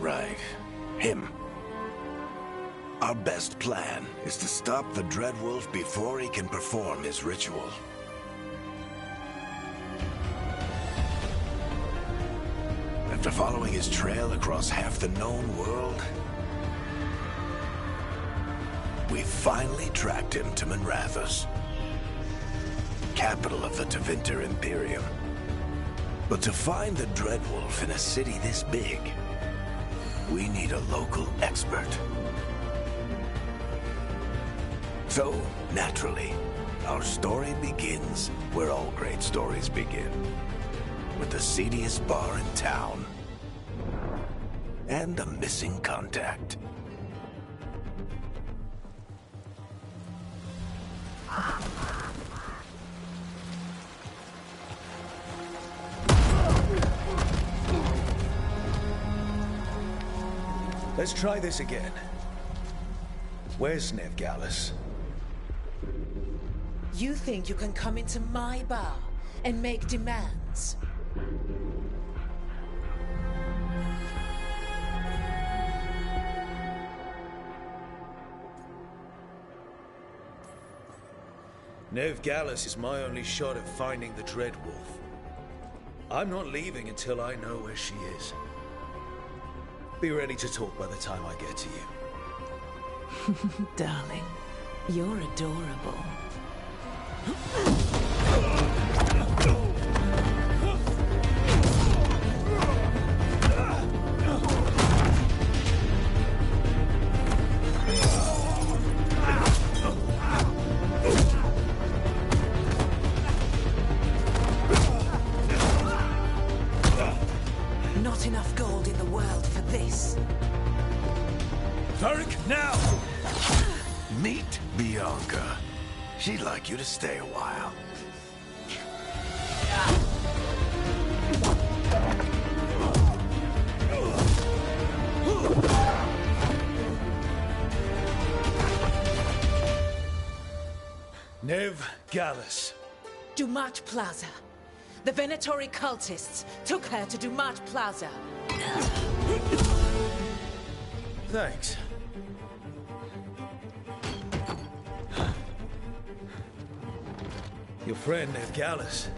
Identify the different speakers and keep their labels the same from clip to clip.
Speaker 1: Right. Him. Our best plan is to stop the Dreadwolf before he can perform his ritual. After following his trail across half the known world, we finally tracked him to Minrathous, capital of the Tevinter Imperium. But to find the Dreadwolf in a city this big, we need a local expert. So, naturally, our story begins where all great stories begin. With the seediest bar in town. And a missing contact.
Speaker 2: Let's try this again. Where's Nevgalis?
Speaker 3: You think you can come into my bar and make demands?
Speaker 2: Nevgalis is my only shot at finding the Dreadwolf. I'm not leaving until I know where she is. Be ready to talk by the time I get to you.
Speaker 3: Darling, you're adorable. Not enough gold in the world for this.
Speaker 2: Varric, now!
Speaker 1: Meet Bianca. She'd like you to stay a while.
Speaker 2: Nevgalis.
Speaker 3: Dumat Plaza. The Venatori cultists took her to Dumat Plaza.
Speaker 2: Thanks. Your friend Nevgalis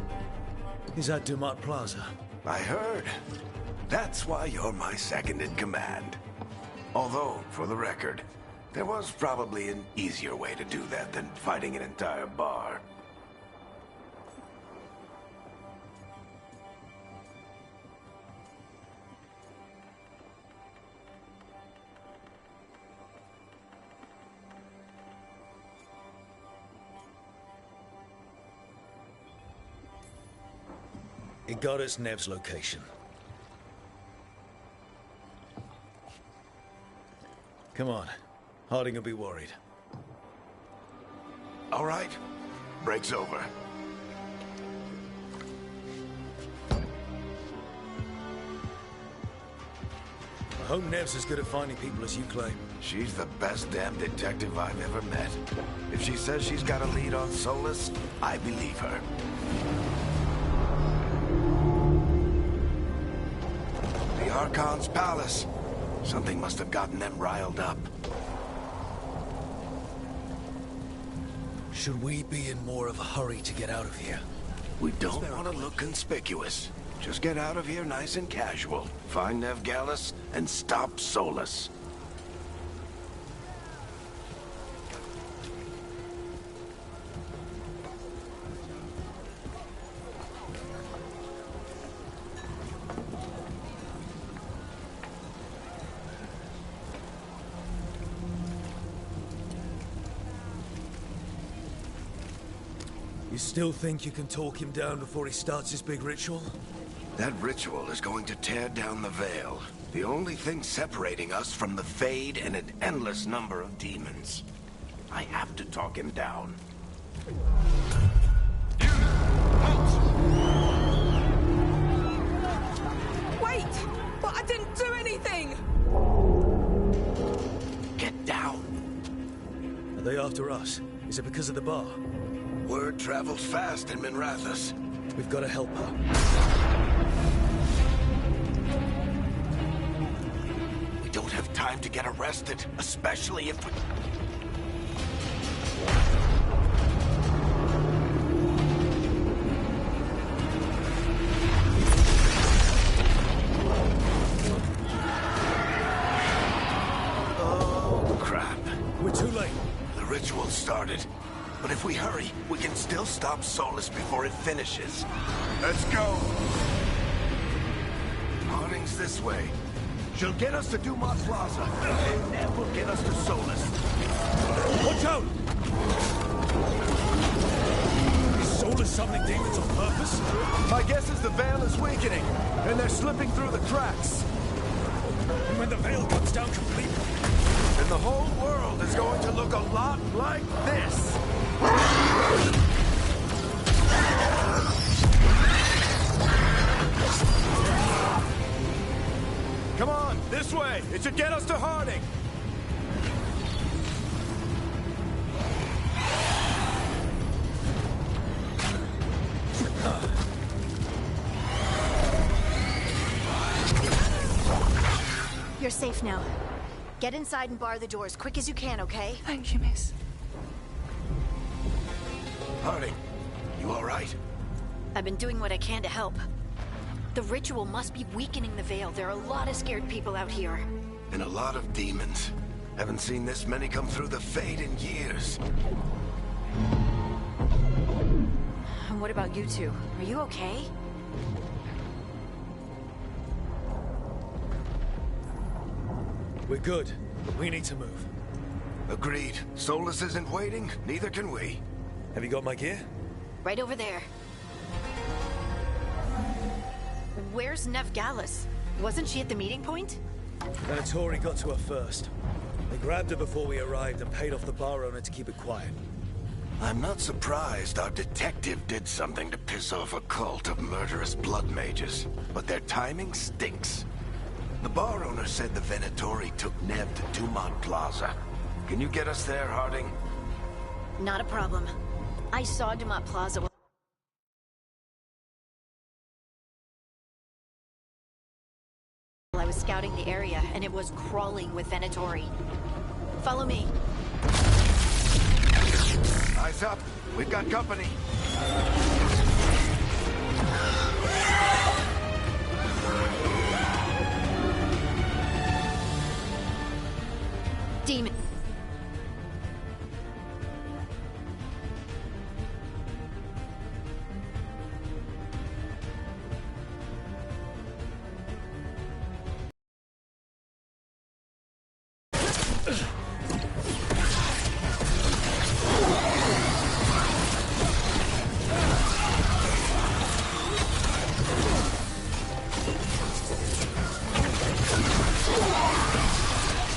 Speaker 2: is at Dumat Plaza.
Speaker 1: I heard. That's why you're my second in command. Although, for the record, there was probably an easier way to do that than fighting an entire bar.
Speaker 2: It got us Nev's location. Come on. Harding will be worried.
Speaker 1: All right. Break's over.
Speaker 2: I hope Nev's as good at finding people as you claim.
Speaker 1: She's the best damn detective I've ever met. If she says she's got a lead on Solus, I believe her. The Archon's palace. Something must have gotten them riled up.
Speaker 2: Should we be in more of a hurry to get out of here?
Speaker 1: We don't want to look conspicuous. Just get out of here nice and casual. Find Nevgalis and stop Solus.
Speaker 2: You still think you can talk him down before he starts his big ritual?
Speaker 1: That ritual is going to tear down the veil. The only thing separating us from the Fade and an endless number of demons. I have to talk him down.
Speaker 3: Wait! But I didn't do anything!
Speaker 1: Get down!
Speaker 2: Are they after us? Is it because of the bar?
Speaker 1: Word travels fast in Minrathous.
Speaker 2: We've got to help her.
Speaker 1: won't have time to get arrested, especially if we... Oh, crap.
Speaker 2: We're too late.
Speaker 1: The ritual started. But if we hurry, we can still stop Solus before it finishes. Let's go! Harding's this way. She'll get us to Dumont Plaza, and Neb will get us to Solus.
Speaker 2: Watch out! Is Solus summoning demons on purpose?
Speaker 4: My guess is the veil is weakening, and they're slipping through the cracks.
Speaker 2: And when the veil comes down completely,
Speaker 4: And the whole world is going to look a lot like this. Come on, this way. It should get us to Harding.
Speaker 5: You're safe now. Get inside and bar the doors quick as you can, okay?
Speaker 3: Thank you, miss.
Speaker 1: Harding, you all right?
Speaker 5: I've been doing what I can to help. The ritual must be weakening the veil. There are a lot of scared people out here.
Speaker 1: And a lot of demons. Haven't seen this many come through the Fade in years.
Speaker 5: And what about you two? Are you okay?
Speaker 2: we're good. We need to move.
Speaker 1: Agreed. Solus isn't waiting, neither can we.
Speaker 2: Have you got my gear?
Speaker 5: Right over there. Where's Nev Gallus? Wasn't she at the meeting point?
Speaker 2: Venatori got to her first. They grabbed her before we arrived and paid off the bar owner to keep it quiet.
Speaker 1: I'm not surprised our detective did something to piss off a cult of murderous blood mages, but their timing stinks. The bar owner said the Venatori took Nev to Dumont Plaza. Can you get us there, Harding?
Speaker 5: Not a problem. I saw Dumont Plaza while I was scouting the area, and it was crawling with Venatori. Follow me.
Speaker 1: Eyes up. We've got company.
Speaker 5: Demon.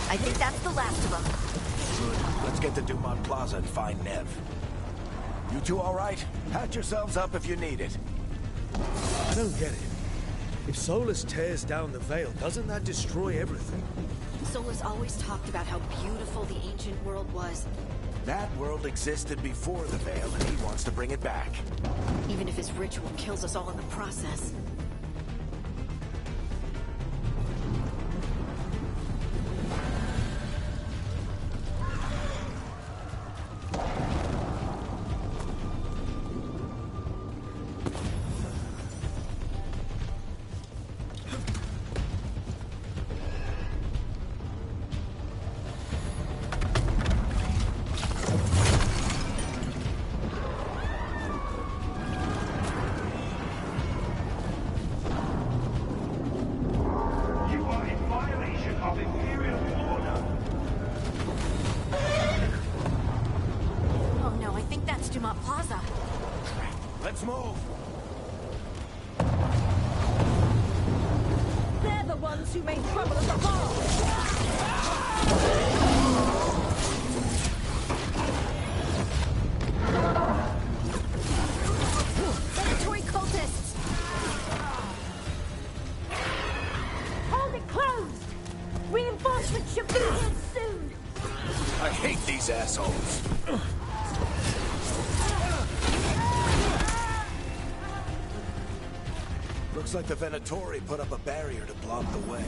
Speaker 5: I think that's the last of them.
Speaker 1: Good. Let's get to Dumont Plaza and find Nev. You two all right? Pat yourselves up if you need it.
Speaker 2: I don't get it. If Solus tears down the veil, doesn't that destroy everything?
Speaker 5: Solus always talked about how beautiful the ancient world was.
Speaker 1: That world existed before the veil, and he wants to bring it back.
Speaker 5: Even if his ritual kills us all in the process. Oh no, I think that's Dumont Plaza.
Speaker 1: Let's move.
Speaker 3: They're the ones who made trouble at the bar!
Speaker 5: Venatori cultists!
Speaker 3: Hold it closed! Reinforcements should be here soon!
Speaker 1: I hate these assholes. Looks like the Venatori put up a barrier to block the way.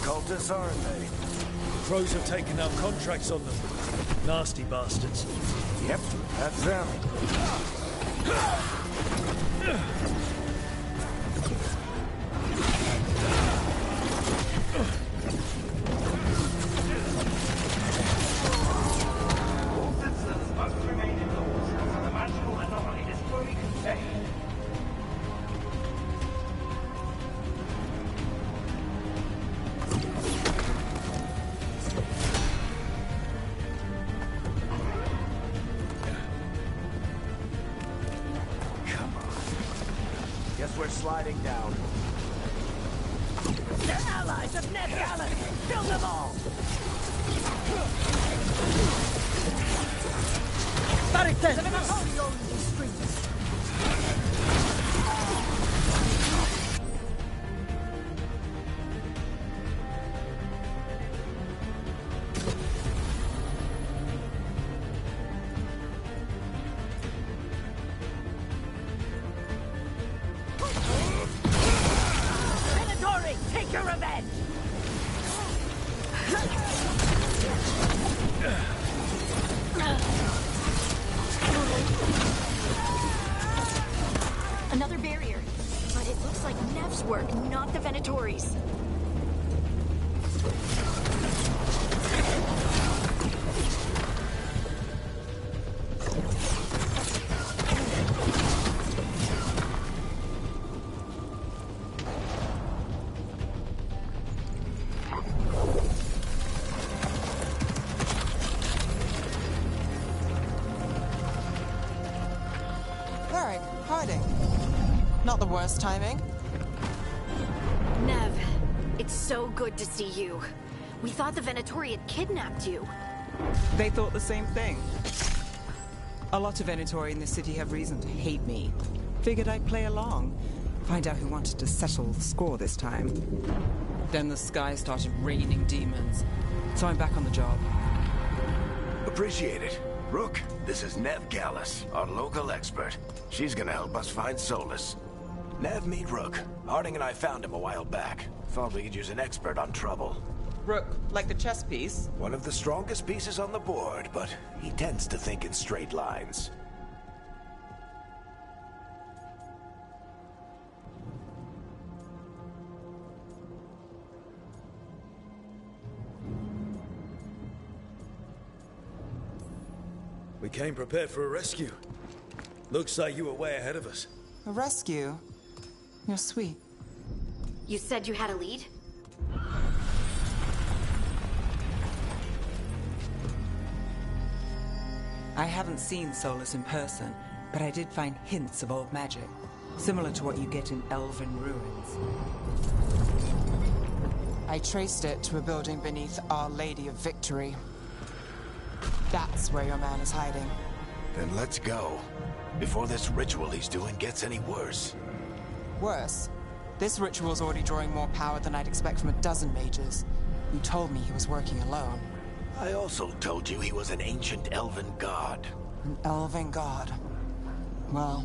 Speaker 4: cultists, aren't they?
Speaker 2: Crows have taken out contracts on them. Nasty bastards.
Speaker 4: Yep, that's them. We're sliding down.
Speaker 6: They're allies of Ned Gallus! Kill them all! Take your revenge!
Speaker 5: Another barrier. But it looks like Nev's work, not the Venatori's.
Speaker 7: Hiding. Not the worst timing.
Speaker 5: Nev, it's so good to see you. We thought the Venatori had kidnapped you.
Speaker 7: They thought the same thing. A lot of Venatori in the city have reason to hate me. Figured I'd play along. Find out who wanted to settle the score this time. Then the sky started raining demons. So I'm back on the job.
Speaker 1: Appreciate it. Rook, this is Nev Gallus, our local expert. She's gonna help us find Solus. Nev, meet Rook. Harding and I found him a while back. Thought we could use an expert on trouble.
Speaker 7: Rook, like the chess piece?
Speaker 1: One of the strongest pieces on the board, but he tends to think in straight lines.
Speaker 2: We came prepared for a rescue. Looks like you were way ahead of us.
Speaker 7: A rescue? You're sweet.
Speaker 5: You said you had a lead?
Speaker 7: I haven't seen Solus in person, but I did find hints of old magic, similar to what you get in elven ruins. I traced it to a building beneath Our Lady of Victory. That's where your man is hiding.
Speaker 1: Then let's go. Before this ritual he's doing gets any worse.
Speaker 7: Worse, this ritual's already drawing more power than I'd expect from a dozen mages. You told me he was working alone.
Speaker 1: I also told you he was an ancient elven god.
Speaker 7: An elven god. Well,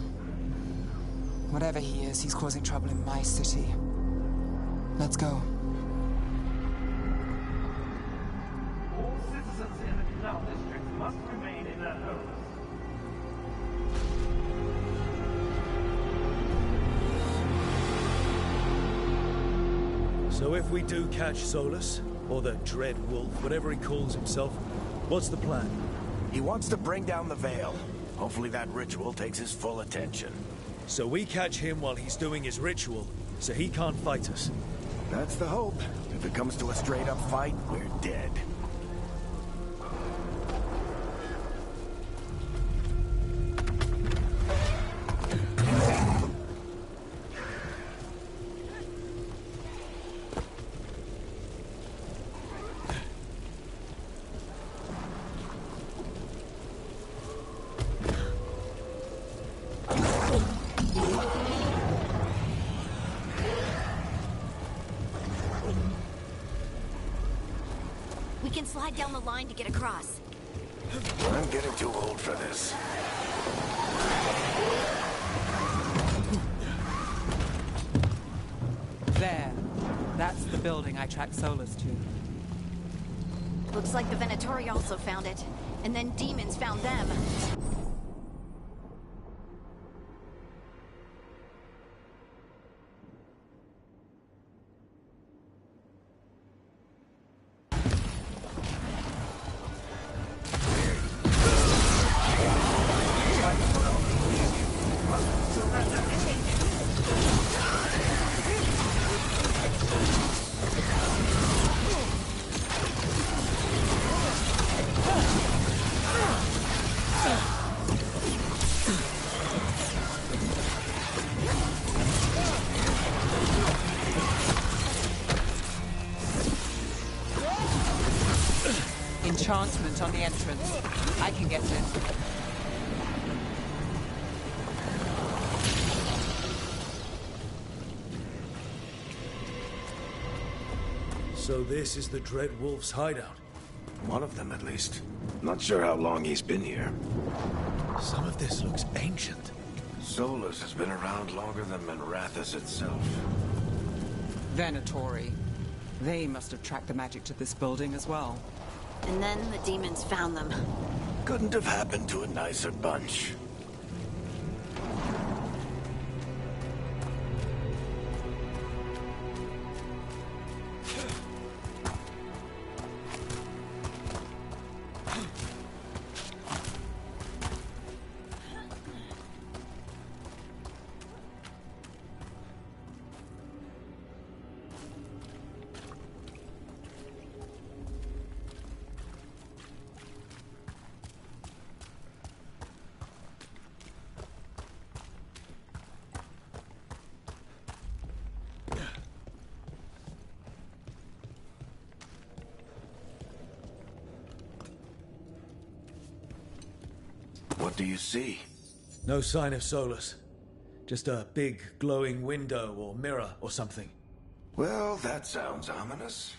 Speaker 7: whatever he is, he's causing trouble in my city. Let's go.
Speaker 8: All citizens in the canal district must remain in their homes.
Speaker 2: So if we do catch Solus, or the Dread Wolf, whatever he calls himself, what's the plan?
Speaker 1: He wants to bring down the veil. Hopefully that ritual takes his full attention.
Speaker 2: So we catch him while he's doing his ritual, so he can't fight us.
Speaker 1: That's the hope. If it comes to a straight-up fight, we're dead.
Speaker 5: We can slide down the line to get across.
Speaker 1: I'm getting too old for this.
Speaker 7: There. That's the building I tracked Solus to.
Speaker 5: Looks like the Venatori also found it. And then demons found them.
Speaker 7: Enchantment on the entrance. I can get in.
Speaker 2: So this is the Dread Wolf's hideout.
Speaker 1: One of them, at least. Not sure how long he's been here.
Speaker 2: Some of this looks ancient.
Speaker 1: Solus has been around longer than Manrathus itself.
Speaker 7: Venatori. They must have tracked the magic to this building as well.
Speaker 5: And then the demons found them.
Speaker 1: Couldn't have happened to a nicer bunch. What do you see?
Speaker 2: No sign of Solus. Just a big glowing window or mirror or something.
Speaker 1: Well, that sounds ominous.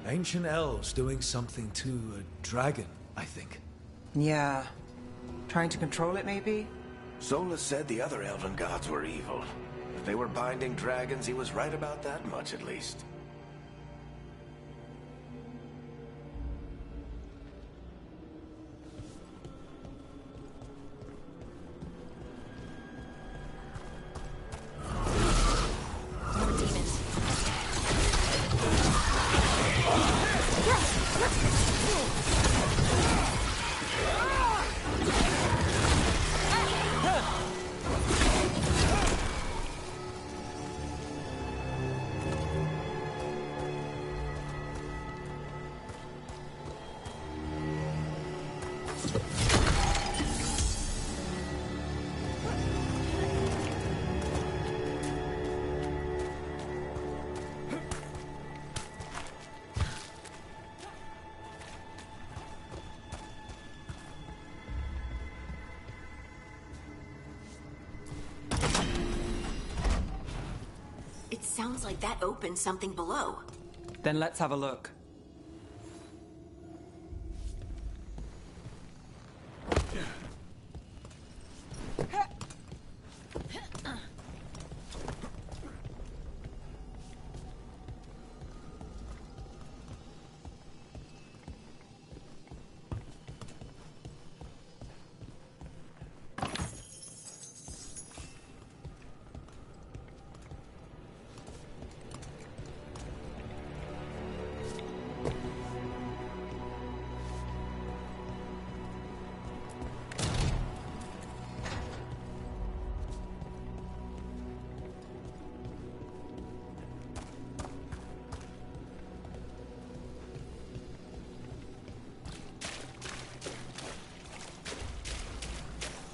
Speaker 2: Ancient elves doing something to a dragon, I think.
Speaker 7: Yeah. Trying to control it, maybe?
Speaker 1: Solus said the other elven gods were evil. If they were binding dragons, he was right about that much, at least.
Speaker 5: More demons. It sounds like that opened something below.
Speaker 7: Then let's have a look.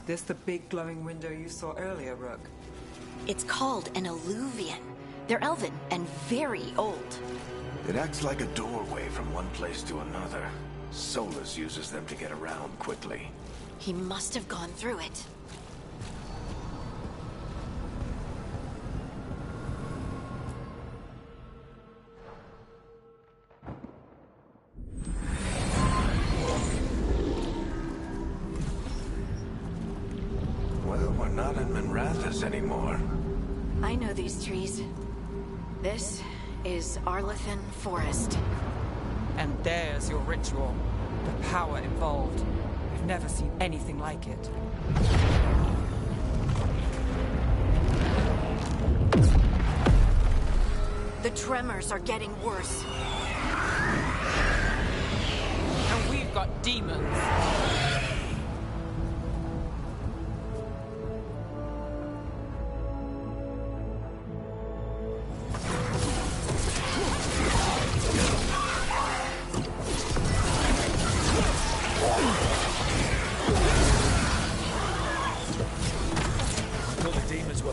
Speaker 7: This the big glowing window you saw earlier, Rook?
Speaker 5: It's called an alluvian. They're elven and very old.
Speaker 1: It acts like a doorway from one place to another. Solus uses them to get around quickly.
Speaker 5: He must have gone through it.
Speaker 4: Well, we're not in Minrathous anymore.
Speaker 5: I know these trees. This is Arlethan Forest.
Speaker 7: And there's your ritual. The power involved. I've never seen anything like it.
Speaker 5: The tremors are getting worse.
Speaker 7: And we've got demons.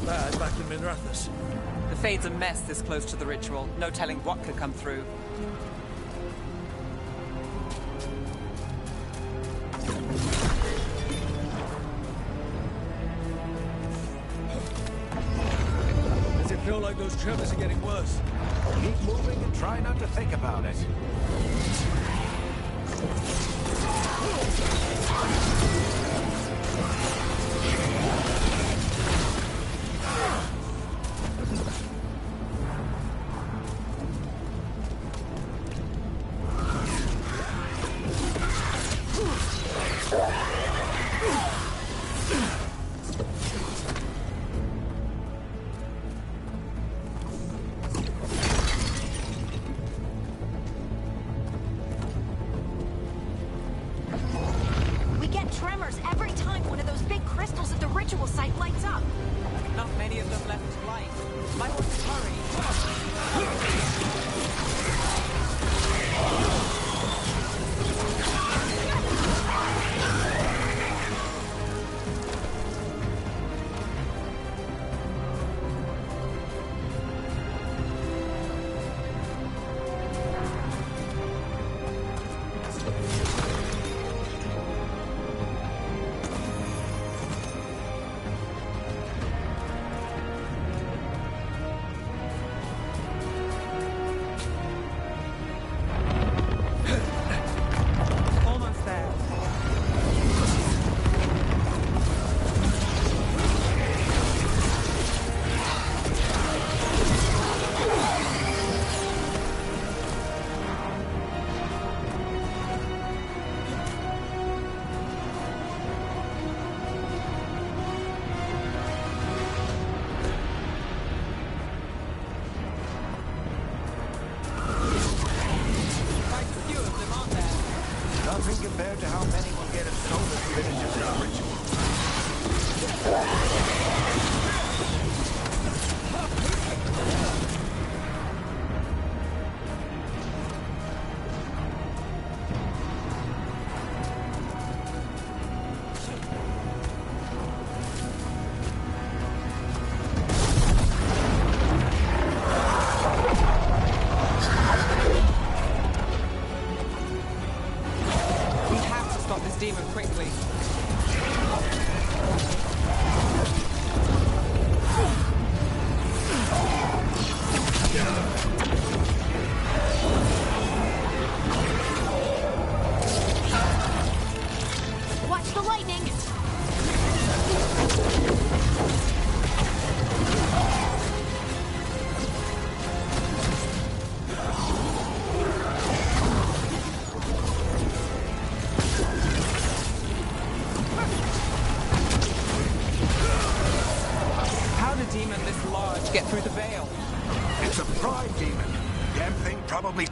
Speaker 2: Bad back in Minrathous.
Speaker 7: The Fade's a mess this close to the ritual. No telling what could come through.
Speaker 2: Does it feel like those tremors are getting worse?
Speaker 4: Keep moving and try not to think about it.
Speaker 5: Tremors every time one of those big crystals at the ritual site lights up.
Speaker 7: Not many of them left to light. Might want to hurry. Nothing compared to how many will get as Solus finishes his ritual. Demon quickly.
Speaker 5: Watch the lightning!
Speaker 7: Demon this large get through the veil?
Speaker 1: It's a pride demon. Damn thing probably...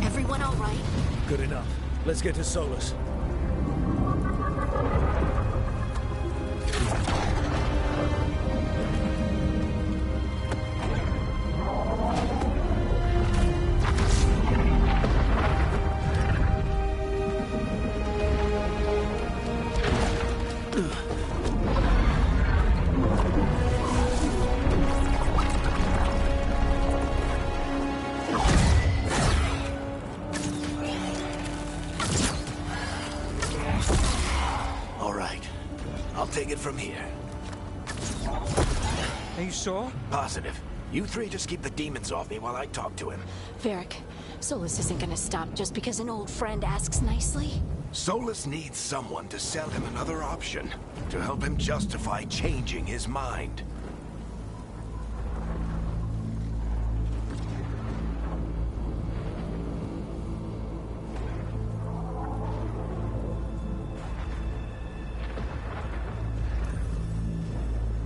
Speaker 5: Everyone all right?
Speaker 2: Good enough. Let's get to Solus.
Speaker 1: Take it from here.
Speaker 7: Are you sure?
Speaker 1: Positive. You three just keep the demons off me while I talk to him.
Speaker 5: Varric, Solus isn't gonna stop just because an old friend asks nicely.
Speaker 1: Solus needs someone to sell him another option, to help him justify changing his mind.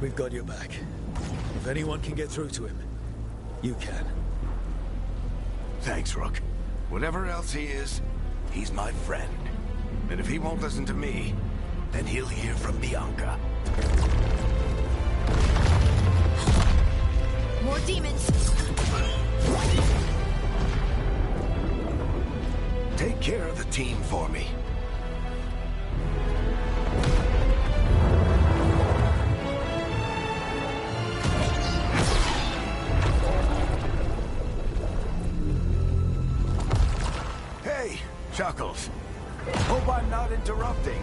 Speaker 2: We've got your back. If anyone can get through to him, you can.
Speaker 1: Thanks, Rook. Whatever else he is, he's my friend. And if he won't listen to me, then he'll hear from Bianca.
Speaker 5: More demons!
Speaker 1: Take care of the team for me. Hey, Chuckles. Hope I'm not interrupting.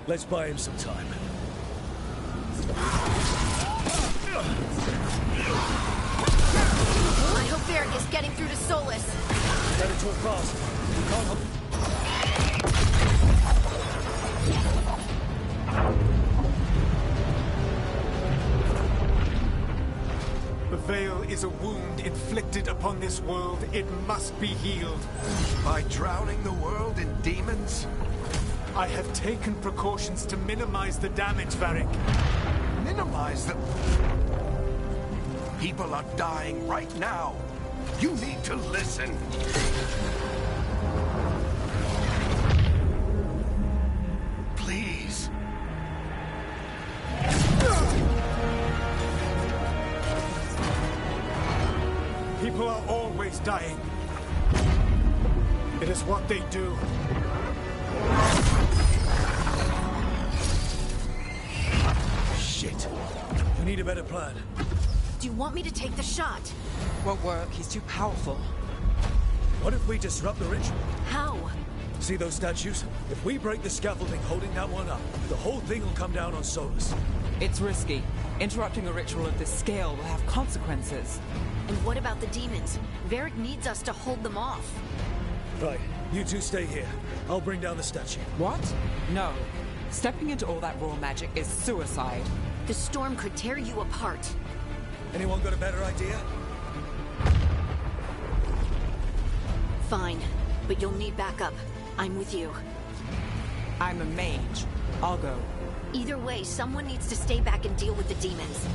Speaker 2: Let's buy him some time.
Speaker 5: I hope Varric is getting through to Solus.
Speaker 2: Better talk fast. You can't help.
Speaker 9: The Veil is a wound inflicted upon this world. It must be healed.
Speaker 1: By drowning the world in demons?
Speaker 9: I have taken precautions to minimize the damage, Varric.
Speaker 1: Minimize the... People are dying right now. You need to listen. Please.
Speaker 9: People are always dying. It is what they do.
Speaker 2: Shit. We need a better plan.
Speaker 5: Do you want me to take the shot?
Speaker 7: Won't work. He's too powerful.
Speaker 2: What if we disrupt the ritual?
Speaker 5: How?
Speaker 2: See those statues? If we break the scaffolding holding that one up, the whole thing will come down on Solus.
Speaker 7: It's risky. Interrupting a ritual of this scale will have consequences.
Speaker 5: And what about the demons? Varric needs us to hold them off.
Speaker 2: Right. You two stay here. I'll bring down the statue.
Speaker 7: What? No. Stepping into all that raw magic is suicide.
Speaker 5: The storm could tear you apart.
Speaker 2: Anyone got a better idea?
Speaker 5: Fine, but you'll need backup. I'm with you.
Speaker 7: I'm a mage. I'll go.
Speaker 5: Either way, someone needs to stay back and deal with the demons.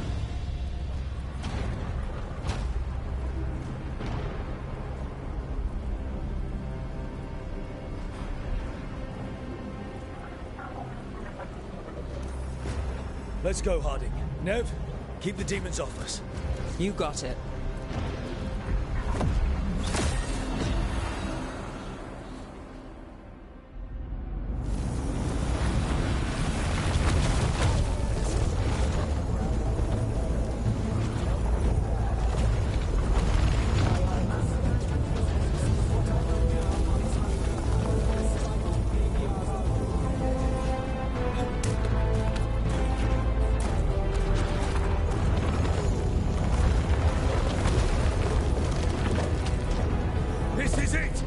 Speaker 2: Let's go, Harding. Nev, keep the demons off us.
Speaker 7: You got it.
Speaker 2: This is it!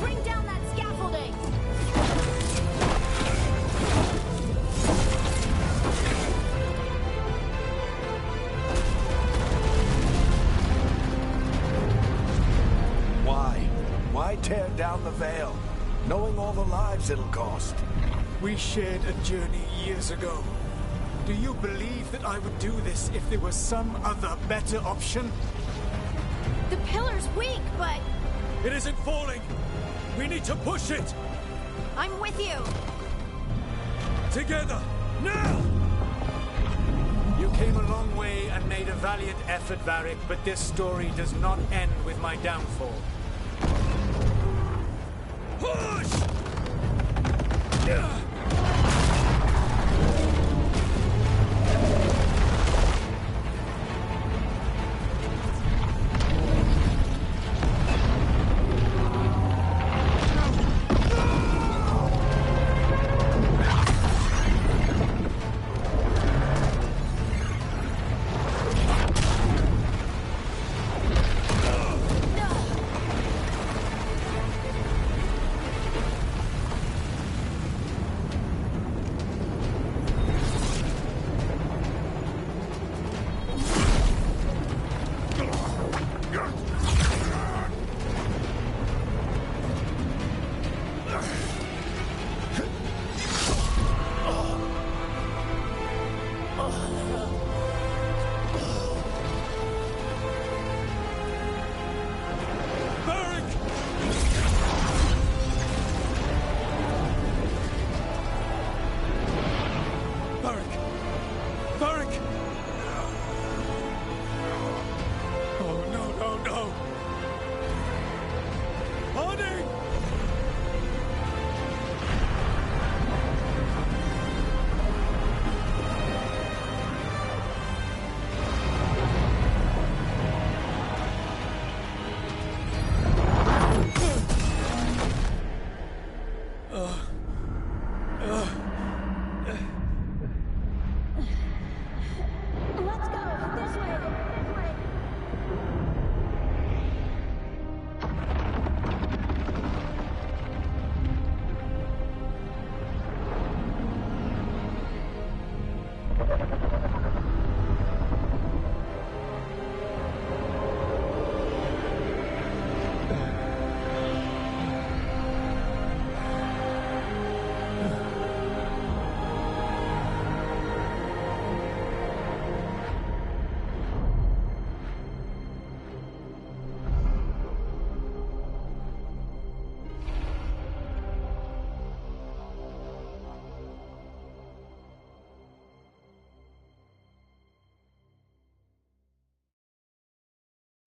Speaker 5: Bring down that scaffolding!
Speaker 1: Why? Why tear down the Veil, knowing all the lives it'll cost?
Speaker 9: We shared a journey years ago. Do you believe that I would do this if there was some other better option?
Speaker 5: The pillar's weak, but
Speaker 2: It isn't falling! We need to push it!
Speaker 5: I'm with you!
Speaker 2: Together! Now!
Speaker 9: You came a long way and made a valiant effort, Varric, but this story does not end with my downfall.
Speaker 2: Push!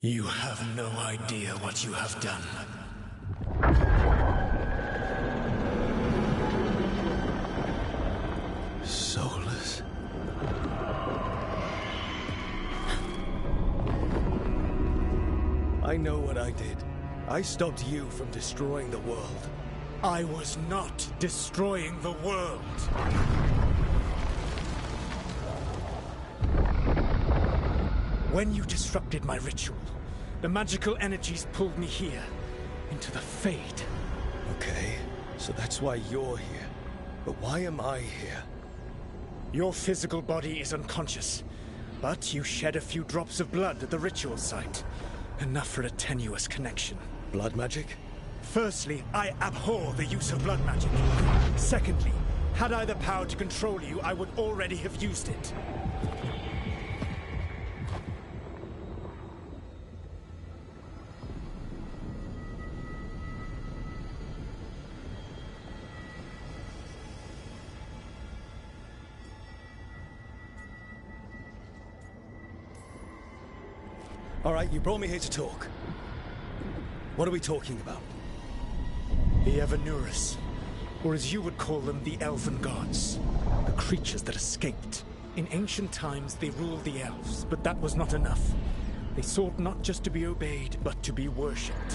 Speaker 9: You have no idea what you have done.
Speaker 2: Soulless. I know what I did. I stopped you from destroying the world.
Speaker 9: I was not destroying the world. When you disrupted my ritual, the magical energies pulled me here, into the Fade.
Speaker 2: Okay, so that's why you're here. But why am I here?
Speaker 9: Your physical body is unconscious, but you shed a few drops of blood at the ritual site. Enough for a tenuous connection.
Speaker 2: Blood magic?
Speaker 9: Firstly, I abhor the use of blood magic. Secondly, had I the power to control you, I would already have used it.
Speaker 2: All right, you brought me here to talk. What are we talking about?
Speaker 9: The Evanurus, or as you would call them, the Elven Gods. The creatures that escaped. In ancient times, they ruled the elves, but that was not enough. They sought not just to be obeyed, but to be worshipped.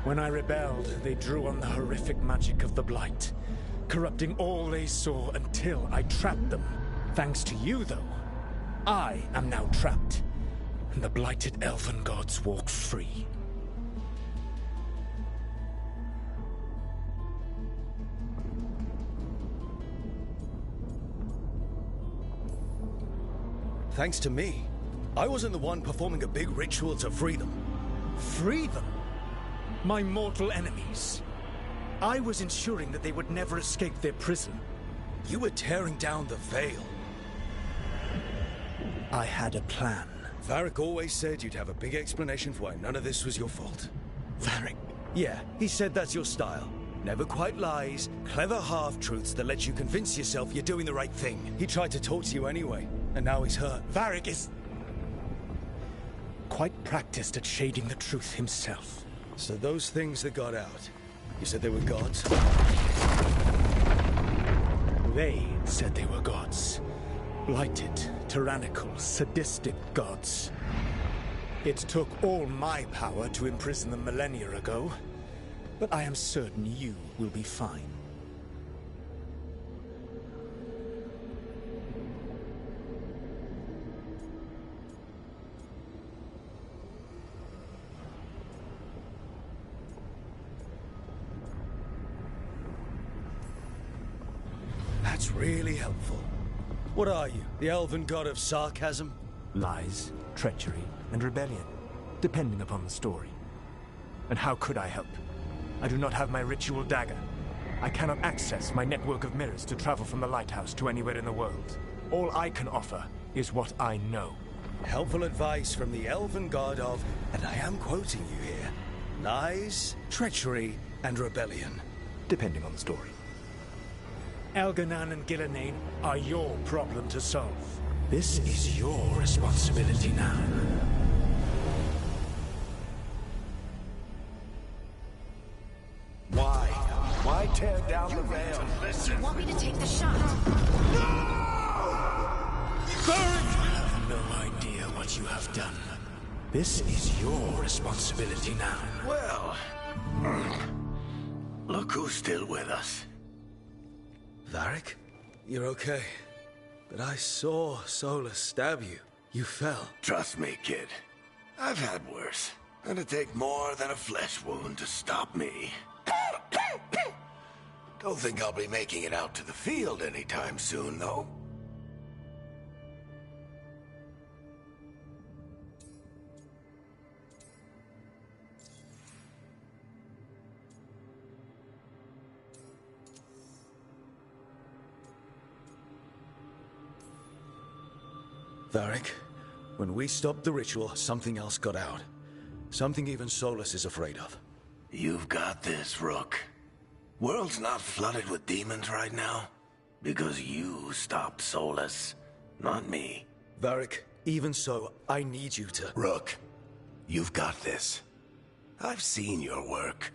Speaker 9: When I rebelled, they drew on the horrific magic of the Blight, corrupting all they saw until I trapped them. Thanks to you, though, I am now trapped, and the blighted Elven Gods walk free.
Speaker 2: Thanks to me. I wasn't the one performing a big ritual to free them.
Speaker 9: Free them? My mortal enemies. I was ensuring that they would never escape their prison.
Speaker 2: You were tearing down the veil.
Speaker 9: I had a plan.
Speaker 2: Varric always said you'd have a big explanation for why none of this was your fault.
Speaker 9: Varric?
Speaker 2: Yeah, he said that's your style. Never quite lies, clever half-truths that let you convince yourself you're doing the right thing. He tried to talk to you anyway, and now he's hurt.
Speaker 9: Varric is quite practiced at shading the truth himself.
Speaker 2: So those things that got out, you said they were gods?
Speaker 9: They said they were gods. Blighted, tyrannical, sadistic gods. It took all my power to imprison them millennia ago, but I am certain you will be fine.
Speaker 2: That's really helpful. What are you, the elven god of sarcasm?
Speaker 9: Lies, treachery, and rebellion, depending upon the story. And how could I help? I do not have my ritual dagger. I cannot access my network of mirrors to travel from the lighthouse to anywhere in the world. All I can offer is what I know.
Speaker 2: Helpful advice from the elven god of, and I am quoting you here, lies, treachery, and rebellion.
Speaker 9: Depending on the story. Elganan and Gillenane are your problem to solve. This is your responsibility now.
Speaker 1: Why? Why tear down the veil?
Speaker 5: Do you want me to take the shot?
Speaker 9: You have no idea what you have done. This is your responsibility now.
Speaker 1: Well, look who's still with us.
Speaker 2: Varric? You're okay. But I saw Solus stab you. You fell.
Speaker 1: Trust me, kid. I've had worse. It'd take more than a flesh wound to stop me. Don't think I'll be making it out to the field anytime soon, though.
Speaker 2: Varric, when we stopped the ritual, something else got out. Something even Solus is afraid of.
Speaker 1: You've got this, Rook. World's not flooded with demons right now. Because you stopped Solus, not me.
Speaker 2: Varric, even so, I need you to...
Speaker 1: Rook, You've got this. I've seen your work.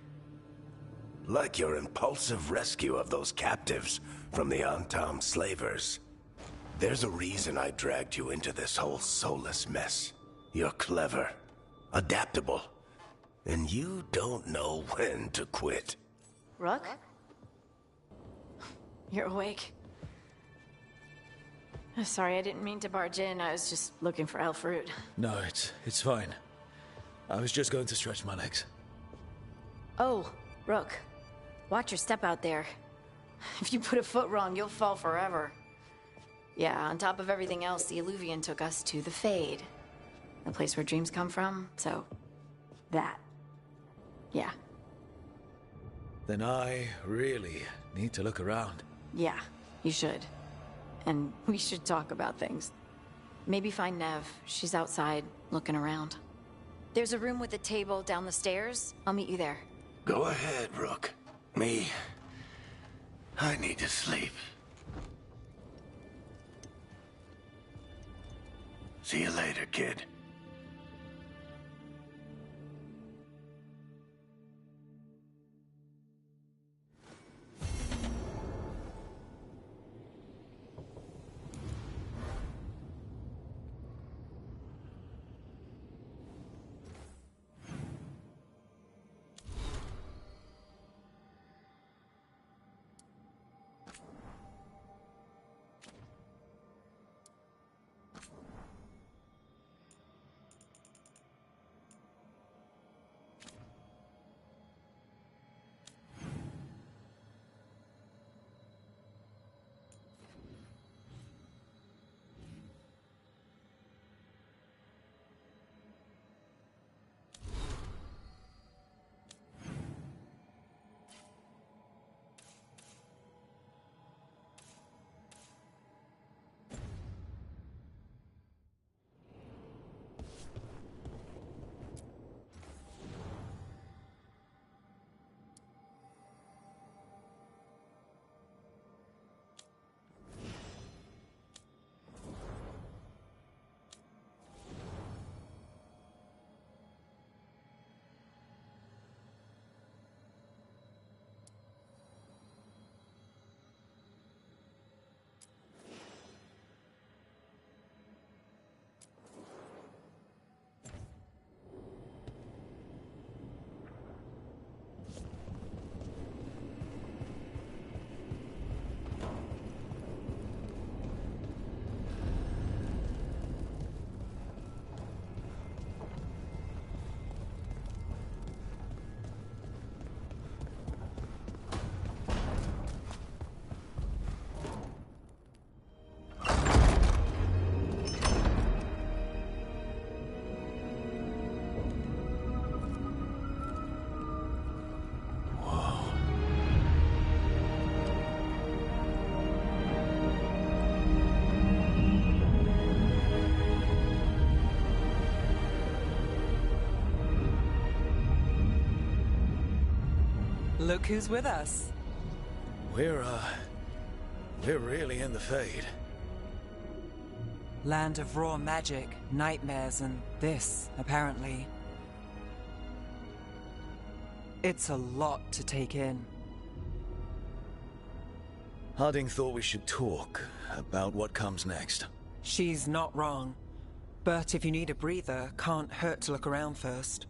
Speaker 1: Like your impulsive rescue of those captives from the Antam slavers. There's a reason I dragged you into this whole soulless mess. You're clever, adaptable, and you don't know when to quit.
Speaker 5: Rook? You're awake. Sorry, I didn't mean to barge in. I was just looking for elf fruit.
Speaker 2: No, it's fine. I was just going to stretch my legs.
Speaker 5: Oh, Rook. Watch your step out there. If you put a foot wrong, you'll fall forever. Yeah, on top of everything else, the Illuvian took us to the Fade. The place where dreams come from, so... that. Yeah.
Speaker 2: Then I really need to look around.
Speaker 5: Yeah, you should. And we should talk about things. Maybe find Nev. She's outside, looking around. There's a room with a table down the stairs. I'll meet you there.
Speaker 1: Go ahead, Rook. Me, I need to sleep. See you later, kid.
Speaker 7: Look who's with us.
Speaker 2: We're really in the Fade.
Speaker 7: Land of raw magic, nightmares, and this, apparently. It's a lot to take in.
Speaker 2: Harding thought we should talk about what comes next.
Speaker 7: She's not wrong. But if you need a breather, can't hurt to look around first.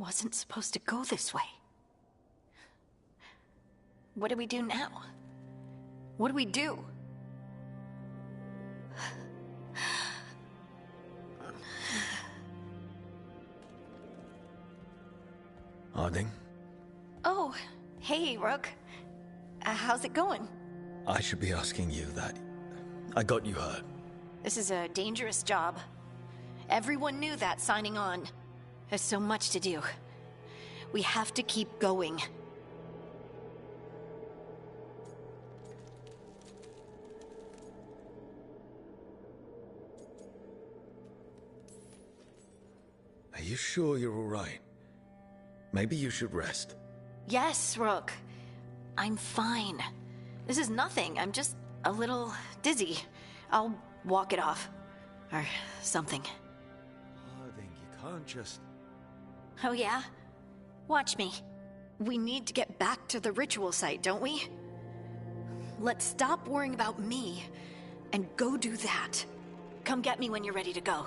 Speaker 5: wasn't supposed to go this way. What do we do now? What do we do?
Speaker 2: Harding?
Speaker 5: Oh, hey, Rook. How's it going?
Speaker 2: I should be asking you that. I got you hurt.
Speaker 5: This is a dangerous job. Everyone knew that signing on. There's so much to do. We have to keep going.
Speaker 2: Are you sure you're all right? Maybe you should rest.
Speaker 5: Yes, Rook. I'm fine. This is nothing. I'm just a little dizzy. I'll walk it off. Or something.
Speaker 2: Harding, you can't just...
Speaker 5: Oh yeah? Watch me. We need to get back to the ritual site, don't we? Let's stop worrying about me and go do that. Come get me when you're ready to go.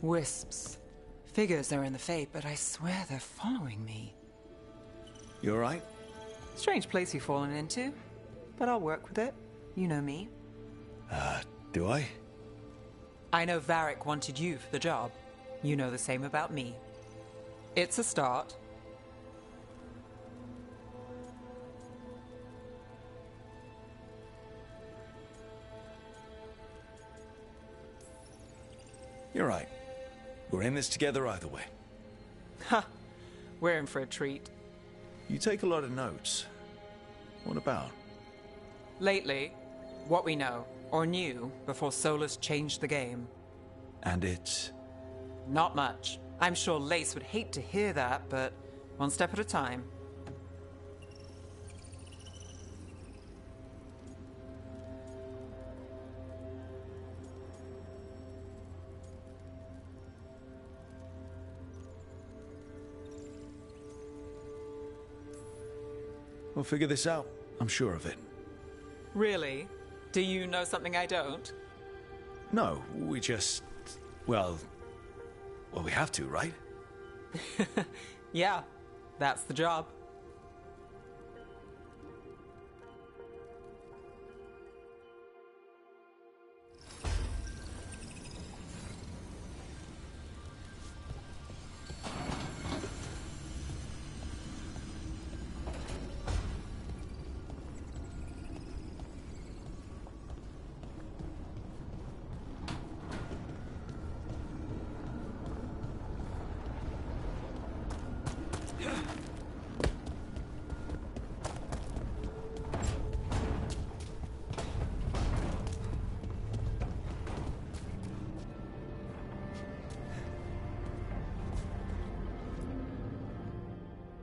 Speaker 7: Wisps. Figures are in the Fate, but I swear they're following me.
Speaker 2: You all right?
Speaker 7: Strange place you've fallen into, but I'll work with it. You know me.
Speaker 2: Do I?
Speaker 7: I know Varric wanted you for the job. You know the same about me. It's a start.
Speaker 2: You're right. We're in this together either way.
Speaker 7: Ha! We're in for a treat.
Speaker 2: You take a lot of notes. What about?
Speaker 7: Lately, what we know, or knew, before Solus changed the game.
Speaker 2: And it's...
Speaker 7: Not much. I'm sure Lace would hate to hear that, but one step at a time.
Speaker 2: We'll figure this out. I'm sure of it.
Speaker 7: Really? Do you know something I don't?
Speaker 2: No, we just... Well, we have to, right?
Speaker 7: Yeah, that's the job.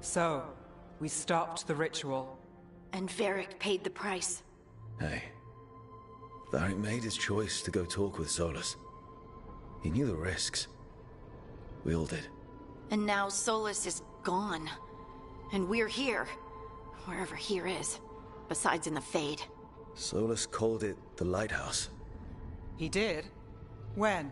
Speaker 7: So, we stopped the ritual.
Speaker 5: And Varric paid the price.
Speaker 2: Hey. Varric made his choice to go talk with Solus. He knew the risks. We all did.
Speaker 5: And now Solus is gone. And we're here. Wherever here is. Besides in the Fade.
Speaker 2: Solus called it the Lighthouse.
Speaker 7: He did? When?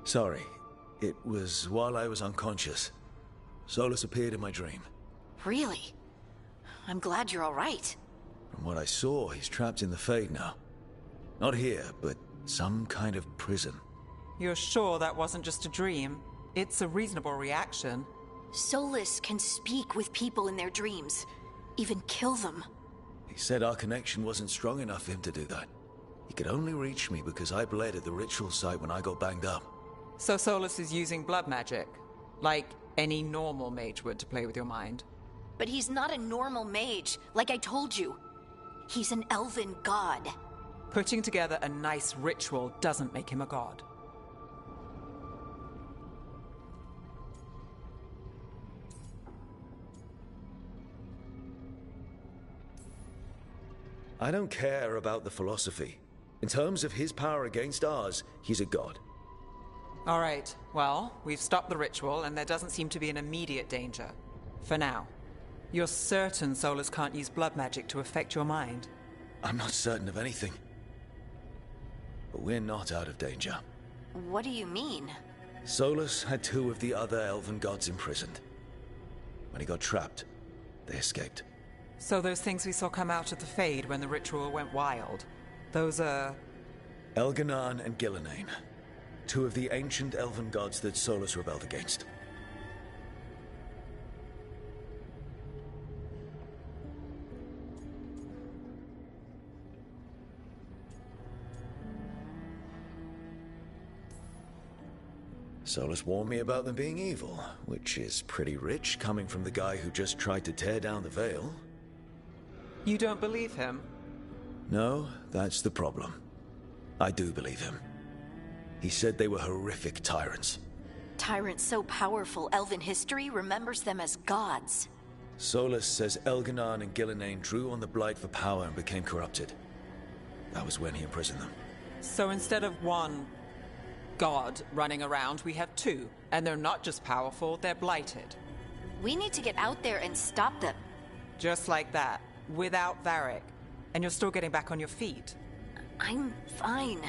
Speaker 2: Sorry. It was while I was unconscious. Solus appeared in my dream.
Speaker 5: Really? I'm glad you're all right.
Speaker 2: From what I saw, he's trapped in the Fade now. Not here, but some kind of prison.
Speaker 7: You're sure that wasn't just a dream? It's a reasonable reaction.
Speaker 5: Solus can speak with people in their dreams. Even kill them.
Speaker 2: He said our connection wasn't strong enough for him to do that. He could only reach me because I bled at the ritual site when I got banged up.
Speaker 7: So Solus is using blood magic? Like, Any normal mage would to play with your mind.
Speaker 5: But he's not a normal mage, like I told you. He's an elven god.
Speaker 7: Putting together a nice ritual doesn't make him a god.
Speaker 2: I don't care about the philosophy. In terms of his power against ours, he's a god.
Speaker 7: All right, well, we've stopped the ritual, and there doesn't seem to be an immediate danger. For now. You're certain Solus can't use blood magic to affect your mind?
Speaker 2: I'm not certain of anything. But we're not out of danger.
Speaker 5: What do you mean?
Speaker 2: Solus had 2 of the other elven gods imprisoned. When he got trapped, they escaped.
Speaker 7: So those things we saw come out of the Fade when the ritual went wild, those are...
Speaker 2: Elganan and Gillenane. 2 of the ancient elven gods that Solus rebelled against. Solus warned me about them being evil, which is pretty rich coming from the guy who just tried to tear down the veil.
Speaker 7: You don't believe him?
Speaker 2: No, that's the problem. I do believe him. He said they were horrific tyrants.
Speaker 5: Tyrants so powerful, elven history remembers them as gods.
Speaker 2: Solus says Elganan and Gillenane drew on the Blight for power and became corrupted. That was when he imprisoned them.
Speaker 7: So instead of 1 god running around, we have 2. And they're not just powerful, they're blighted.
Speaker 5: We need to get out there and stop them.
Speaker 7: Just like that, without Varric. And you're still getting back on your feet.
Speaker 5: I'm fine.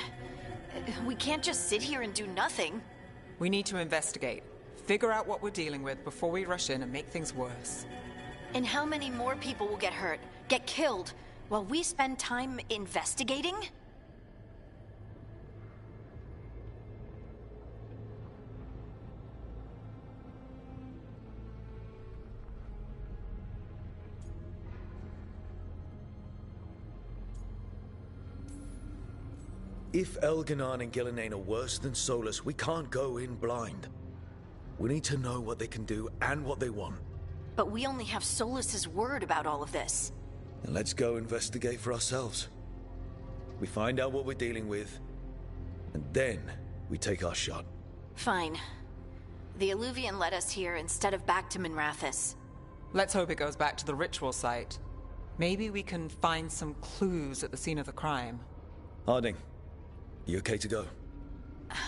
Speaker 5: We can't just sit here and do nothing.
Speaker 7: We need to investigate. Figure out what we're dealing with before we rush in and make things worse.
Speaker 5: And how many more people will get hurt, get killed, while we spend time investigating?
Speaker 2: If Elganan and Gillenane are worse than Solus, we can't go in blind. We need to know what they can do and what they want.
Speaker 5: But we only have Solus's word about all of this.
Speaker 2: And let's go investigate for ourselves. We find out what we're dealing with, and then we take our shot.
Speaker 5: Fine. The Illuvian led us here instead of back to Minrathous.
Speaker 7: Let's hope it goes back to the ritual site. Maybe we can find some clues at the scene of the crime.
Speaker 2: Harding, you okay to go?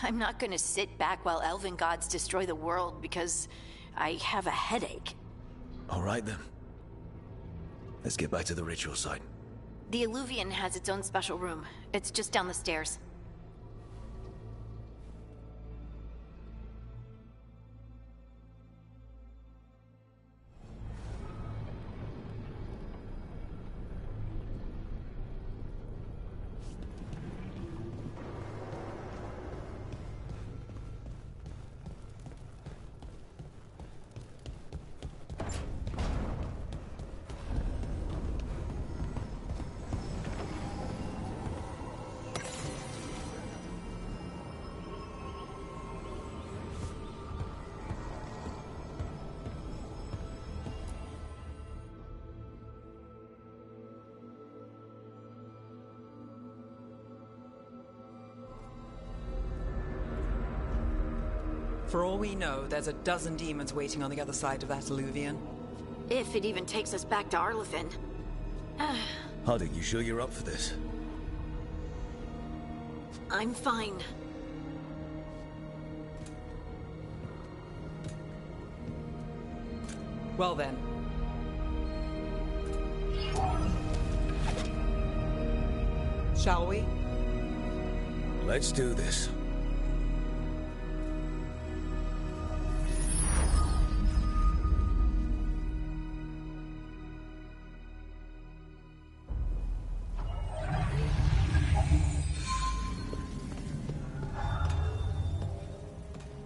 Speaker 5: I'm not gonna sit back while elven gods destroy the world because I have a headache.
Speaker 2: All right then. Let's get back to the ritual site.
Speaker 5: The Illuvian has its own special room. It's just down the stairs.
Speaker 7: For all we know, there's a dozen demons waiting on the other side of that Illuvian.
Speaker 5: If it even takes us back to Arlefin.
Speaker 2: Harding, you sure you're up for this?
Speaker 5: I'm fine.
Speaker 7: Well then. Shall we?
Speaker 2: Let's do this.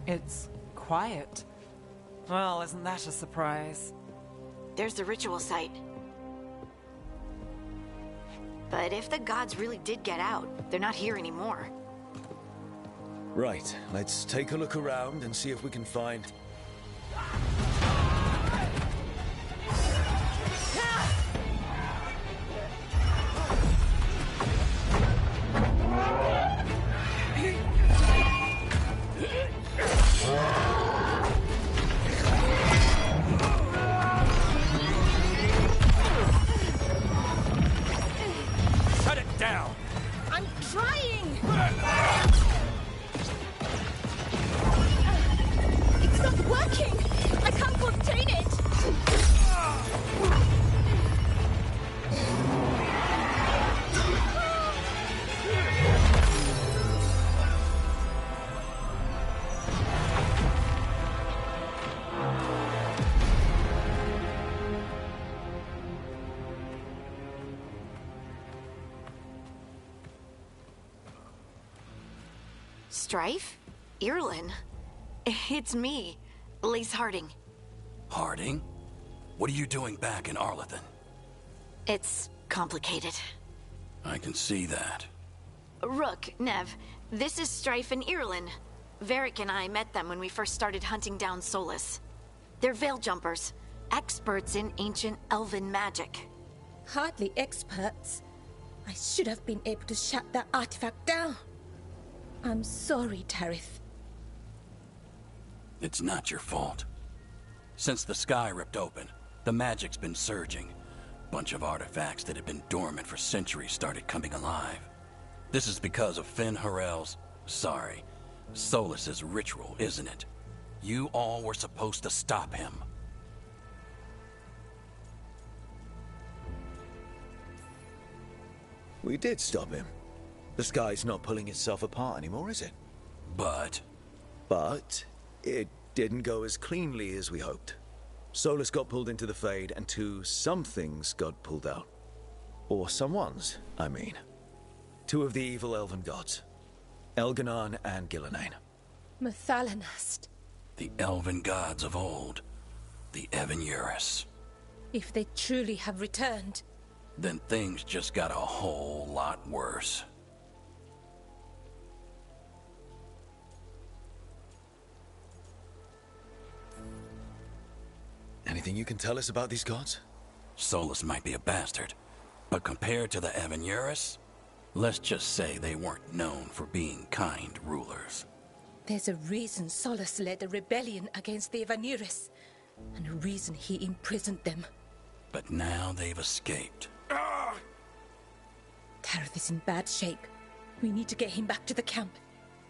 Speaker 7: It's quiet. Well, isn't that a surprise?
Speaker 5: There's the ritual site. But if the gods really did get out, they're not here anymore.
Speaker 2: Right, let's take a look around and see if we can find...
Speaker 4: Shut it down!
Speaker 5: I'm trying! It's not working! I can't contain it!
Speaker 10: Strife? Irlin? It's me, Lace Harding.
Speaker 11: Harding? What are you doing back in Arlethan?
Speaker 10: It's complicated.
Speaker 11: I can see that.
Speaker 10: Rook, Nev, this is Strife and Irlin. Varric and I met them when we first started hunting down Solus. They're veil jumpers, experts in ancient elven magic.
Speaker 3: Hardly experts. I should have been able to shut that artifact down. I'm sorry, Tarith.
Speaker 11: It's not your fault. Since the sky ripped open, the magic's been surging. Bunch of artifacts that had been dormant for centuries started coming alive. This is because of Finn Harel's... sorry, Solus's ritual, isn't it? You all were supposed to stop him.
Speaker 2: We did stop him. The sky's not pulling itself apart anymore, is it?
Speaker 11: But
Speaker 2: it didn't go as cleanly as we hoped. Solus got pulled into the Fade, and some things got pulled out. Or someone's, I mean. Two of the evil elven gods. Elganon and Gillenane.
Speaker 3: Mathalanast.
Speaker 11: the elven gods of old, the Evan-Urus.
Speaker 3: If they truly have returned...
Speaker 11: Then things just got a whole lot worse.
Speaker 2: Anything you can tell us about these gods?
Speaker 11: Solus might be a bastard, but compared to the Evan-Urus, let's just say they weren't known for being kind rulers.
Speaker 3: There's a reason Solus led a rebellion against the Evan-Urus, and a reason he imprisoned them.
Speaker 11: But now they've escaped.
Speaker 3: Tareth is in bad shape. We need to get him back to the camp.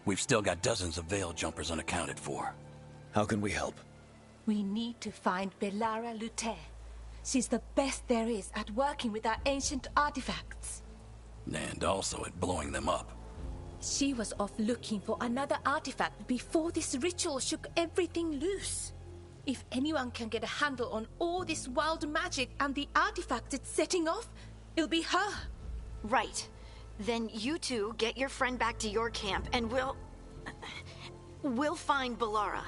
Speaker 11: We've still got dozens of veil jumpers unaccounted for.
Speaker 2: How can we help?
Speaker 3: We need to find Belara Luthe. She's the best there is at working with our ancient artifacts.
Speaker 11: And also at blowing them up.
Speaker 3: She was off looking for another artifact before this ritual shook everything loose. If anyone can get a handle on all this wild magic and the artifacts it's setting off, it'll be her.
Speaker 10: Right. Then you two get your friend back to your camp and we'll find Belara.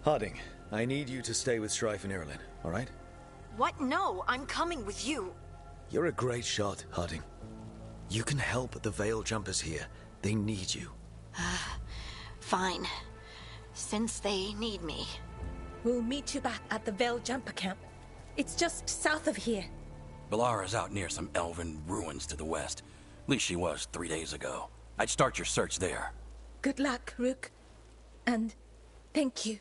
Speaker 2: Harding, I need you to stay with Strife and Irulan, all right?
Speaker 10: What? No, I'm coming with you.
Speaker 2: You're a great shot, Harding. You can help the Veil Jumpers here. They need you.
Speaker 10: Fine. Since they need me.
Speaker 3: We'll meet you back at the Veil Jumper camp. It's just south of here.
Speaker 11: Belara's out near some elven ruins to the west. At least she was 3 days ago. I'd start your search there.
Speaker 3: Good luck, Rook. And thank you.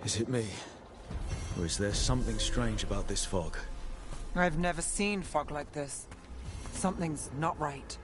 Speaker 2: Is it me? Or is there something strange about this fog?
Speaker 7: I've never seen fog like this. Something's not right.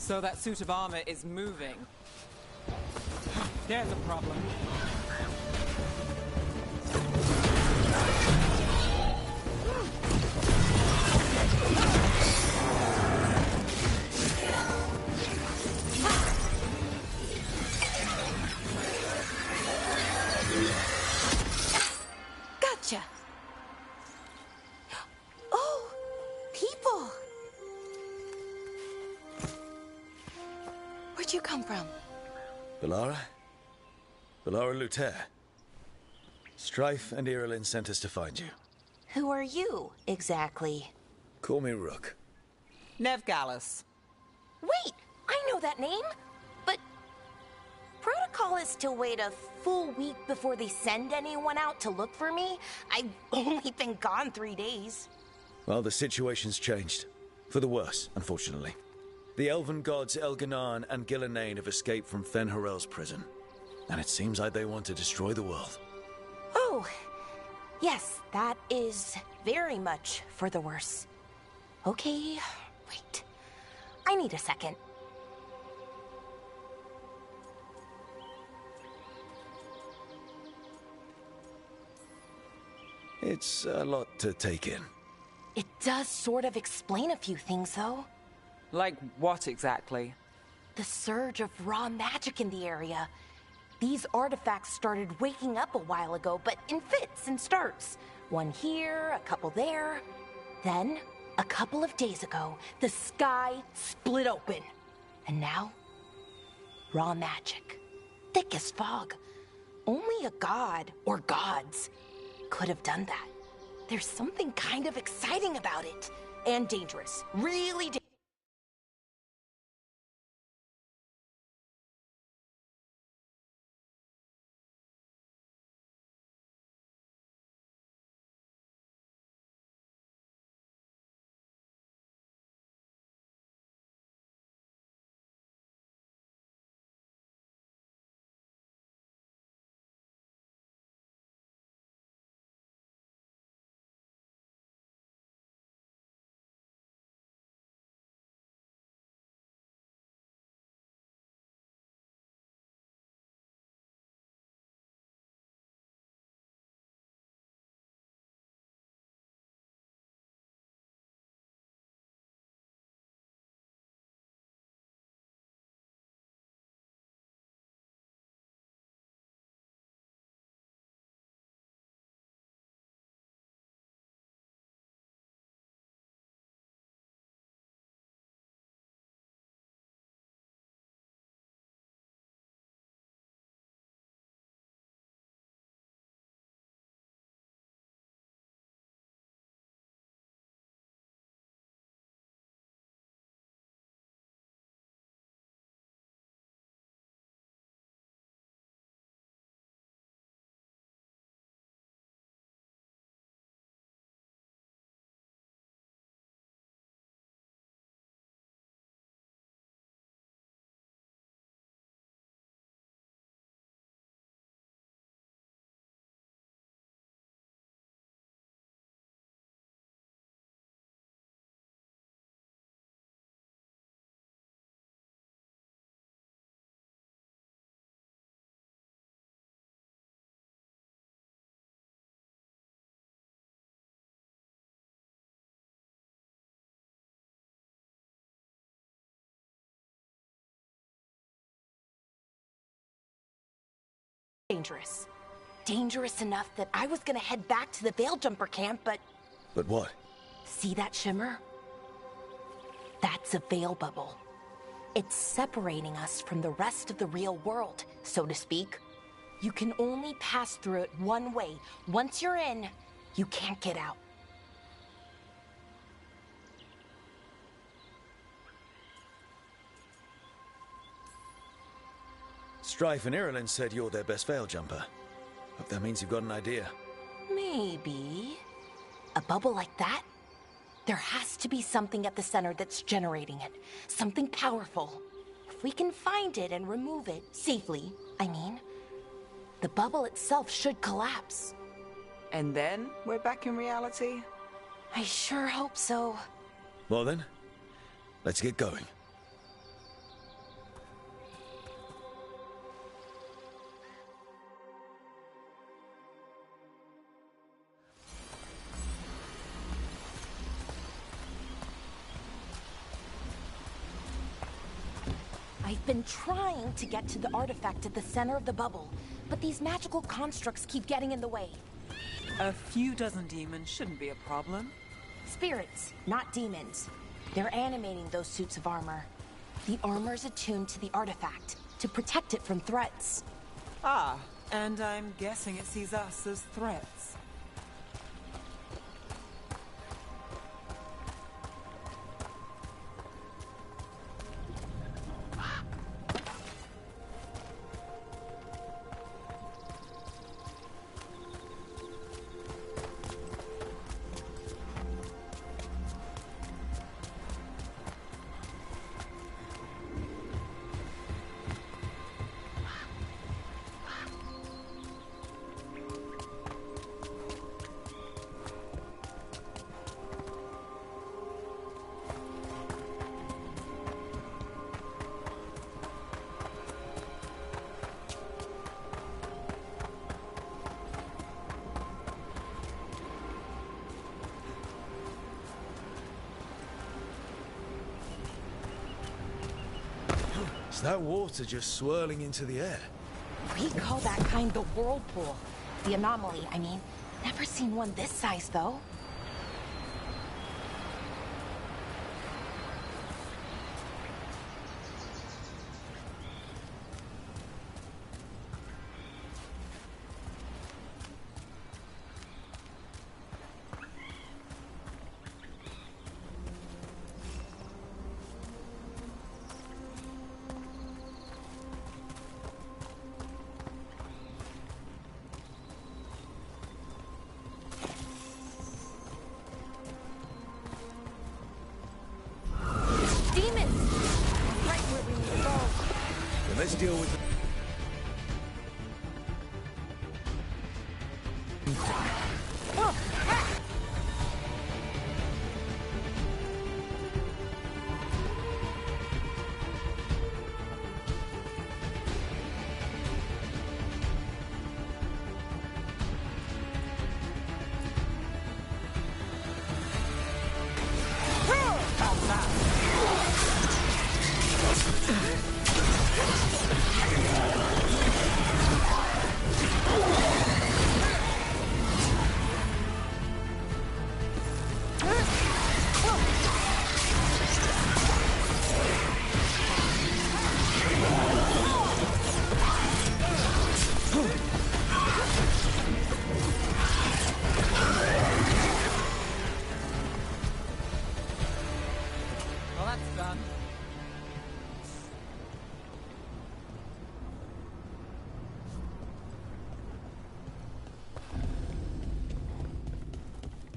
Speaker 7: So that suit of armor is moving. There's a problem.
Speaker 3: Gotcha. Oh, people. Where'd you come from?
Speaker 2: Bellara? Bellara Luther. Strife and Irilyn sent us to find you.
Speaker 3: Who are you, exactly?
Speaker 2: Call me Rook.
Speaker 7: Nev Gallus.
Speaker 3: Wait, I know that name. But protocol is to wait a full week before they send anyone out to look for me. I've only been gone 3 days.
Speaker 2: Well, the situation's changed. For the worse, unfortunately. The elven gods Elganan and Gillenane have escaped from Fen'Harel's prison. And it seems like they want to destroy the world.
Speaker 3: Oh, yes, that is very much for the worse. Okay, wait. I need a second.
Speaker 2: It's a lot to take in.
Speaker 3: It does sort of explain a few things, though.
Speaker 7: Like what exactly?
Speaker 3: The surge of raw magic in the area. These artifacts started waking up a while ago, but in fits and starts. One here, a couple there. Then, a couple of days ago, the sky split open. And now, raw magic. Thick as fog. Only a god, or gods, could have done that. There's something kind of exciting about it. And dangerous. Really dangerous. Dangerous. Dangerous enough that I was gonna head back to the Veil Jumper camp, but...
Speaker 2: But what?
Speaker 3: See that shimmer? That's a veil bubble. It's separating us from the rest of the real world, so to speak. You can only pass through it one way. Once you're in, you can't get out.
Speaker 2: Strife and Irilyn said you're their best veil jumper. Hope that means you've got an idea.
Speaker 3: Maybe. A bubble like that? There has to be something at the center that's generating it. Something powerful. If we can find it and remove it, safely, I mean, the bubble itself should collapse.
Speaker 7: And then we're back in reality?
Speaker 3: I sure hope so.
Speaker 2: Well then, let's get going.
Speaker 12: I've been trying to get to the artifact at the center of the bubble, but these magical constructs keep getting in the way.
Speaker 7: A few dozen demons shouldn't be a problem.
Speaker 12: Spirits, not demons. They're animating those suits of armor. The armor's attuned to the artifact, to protect it from threats.
Speaker 7: Ah, and I'm guessing it sees us as threats.
Speaker 2: Is that water just swirling into the air?
Speaker 12: We call that kind the whirlpool. The anomaly, I mean. Never seen one this size, though.
Speaker 2: Let's deal with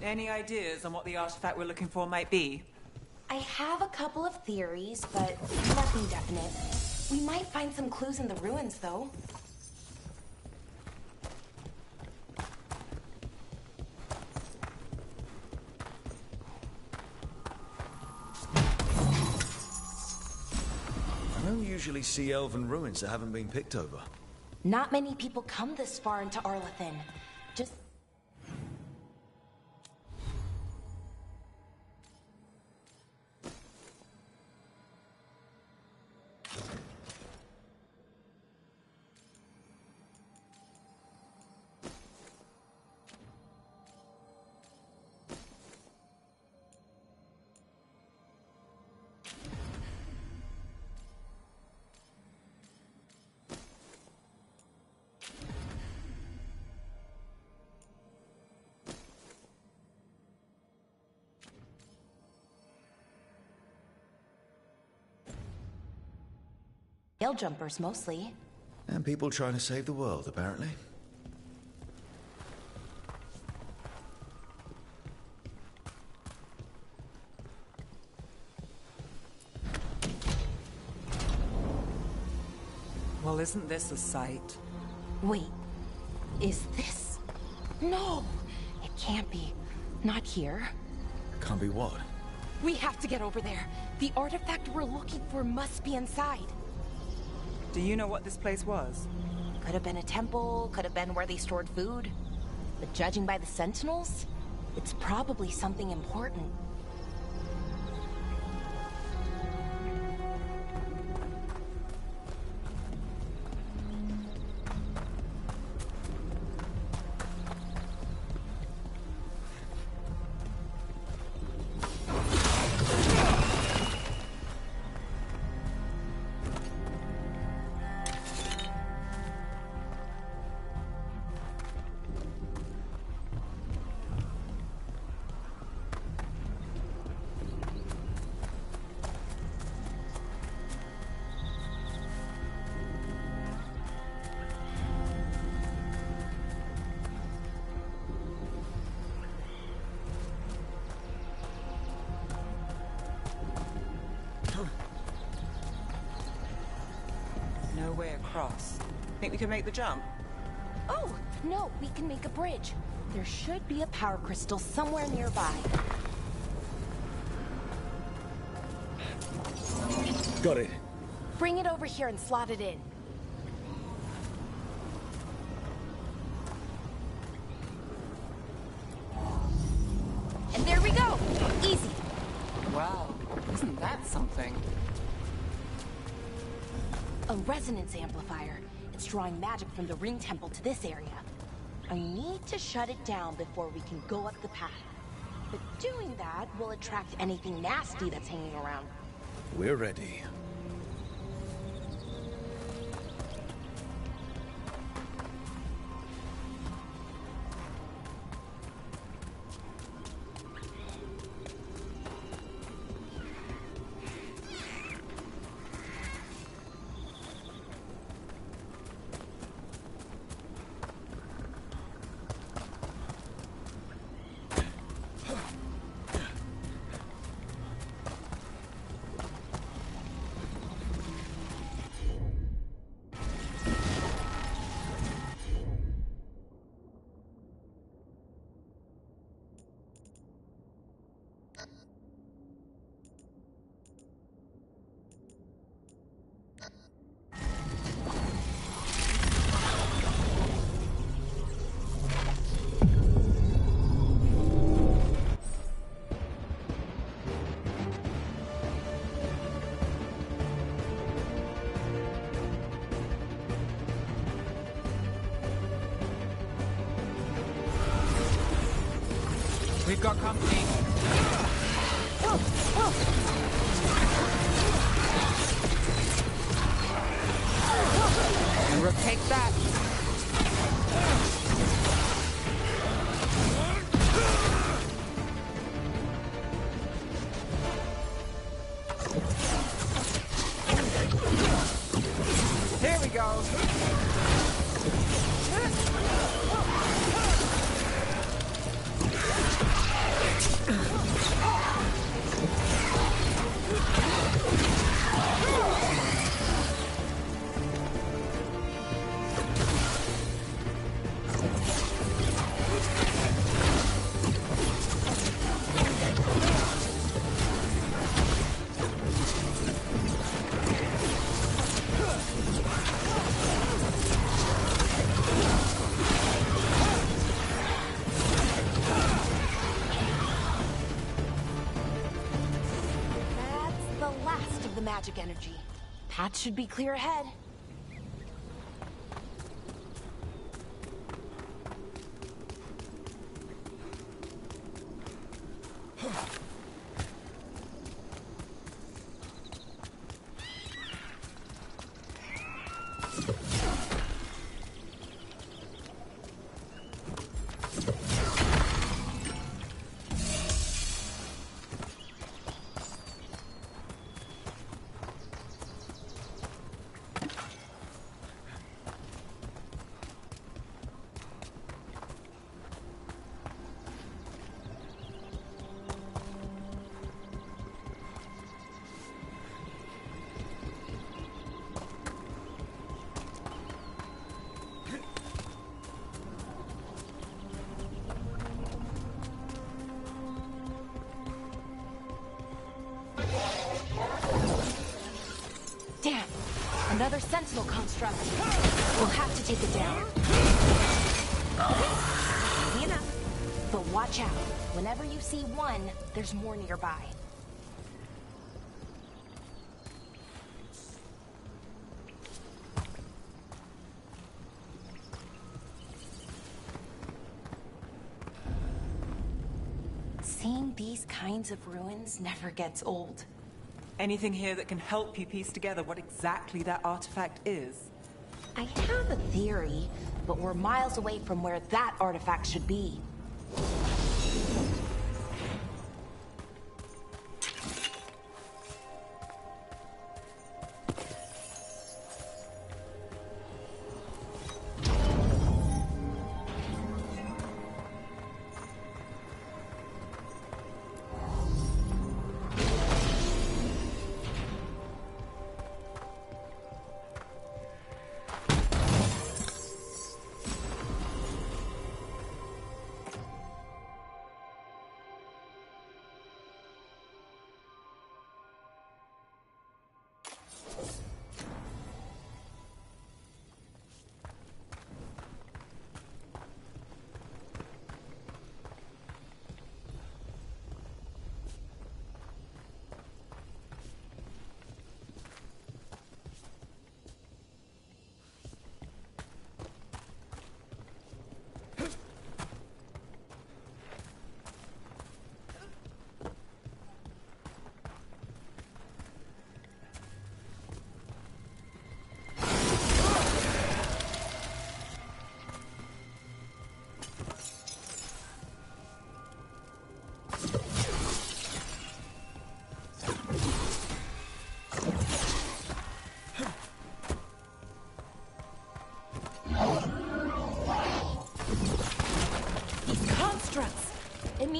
Speaker 7: Any ideas on what the artifact we're looking for might be?
Speaker 12: I have a couple of theories, but nothing definite. We might find some clues in the ruins, though.
Speaker 2: I don't usually see elven ruins that haven't been picked over.
Speaker 12: Not many people come this far into Arlathan. Just... Veil jumpers, mostly.
Speaker 2: And people trying to save the world, apparently.
Speaker 7: Well, isn't this a sight?
Speaker 12: Wait, is this? No, it can't be. Not here.
Speaker 2: Can't be what?
Speaker 12: We have to get over there. The artifact we're looking for must be inside.
Speaker 7: Do you know what this place was?
Speaker 12: Could have been a temple, could have been where they stored food. But judging by the sentinels, it's probably something important.
Speaker 7: no way across. Think we can make the jump?
Speaker 12: Oh, no, we can make a bridge. There should be a power crystal somewhere nearby.
Speaker 2: Got it.
Speaker 12: Bring it over here and slot it in. And there we go! Easy!
Speaker 7: Wow, isn't that something?
Speaker 12: A resonance amplifier. It's drawing magic from the ring temple to this area. I need to shut it down before we can go up the path. But doing that will attract anything nasty that's hanging around.
Speaker 2: We're ready.
Speaker 7: We've got company. And Rook, take that. Here we go.
Speaker 12: Magic energy. Path should be clear ahead. Damn! Another sentinel construct. We'll have to take it down. Easy enough. But watch out. Whenever you see one, there's more nearby. Seeing these kinds of ruins never gets old.
Speaker 7: Anything here that can help you piece together what exactly that artifact is?
Speaker 12: I have a theory, but we're miles away from where that artifact should be.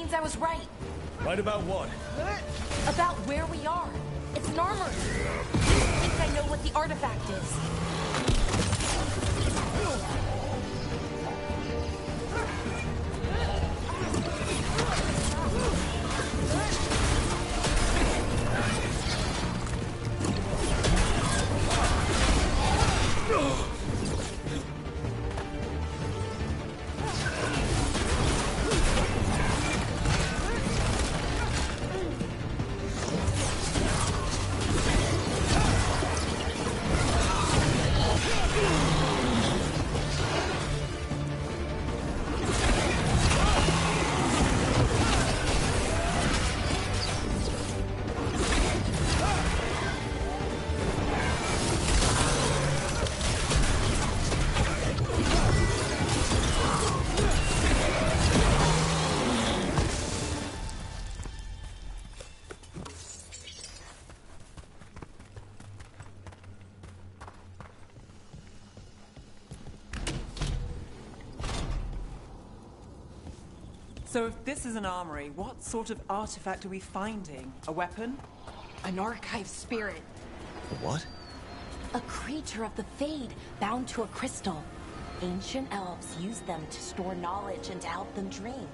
Speaker 12: means I was right.
Speaker 2: Right about what?
Speaker 12: About where we are. It's an armory. I think I know what the artifact is.
Speaker 7: So if this is an armory, what sort of artifact are we finding? A weapon?
Speaker 12: An archive spirit.
Speaker 2: What?
Speaker 12: A creature of the Fade, bound to a crystal. Ancient elves used them to store knowledge and to help them dream.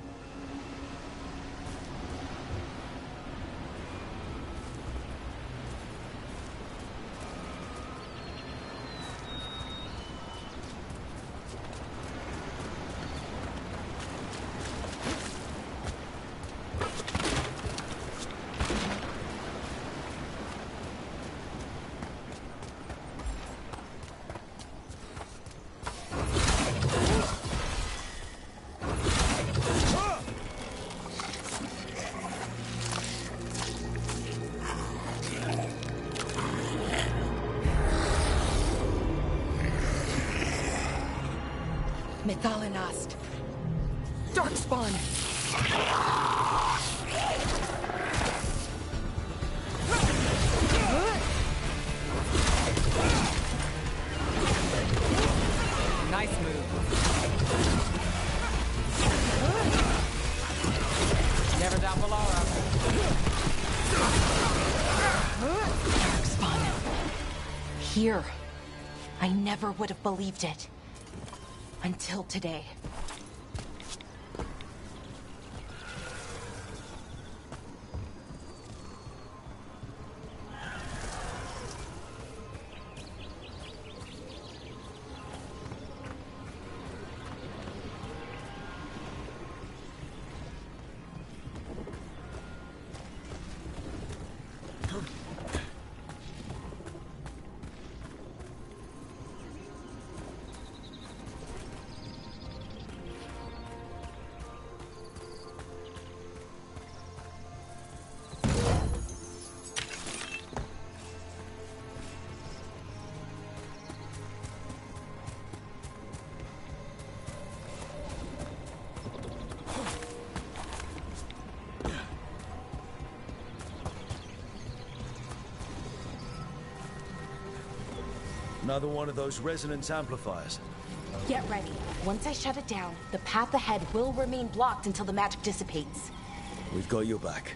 Speaker 12: Methalinast. Darkspawn.
Speaker 7: Nice move. Never doubt Valara.
Speaker 12: Darkspawn. Here. I never would have believed it. Until today.
Speaker 2: Another one of those resonance amplifiers.
Speaker 12: Get ready. Once I shut it down, the path ahead will remain blocked until the magic dissipates.
Speaker 2: We've got your back.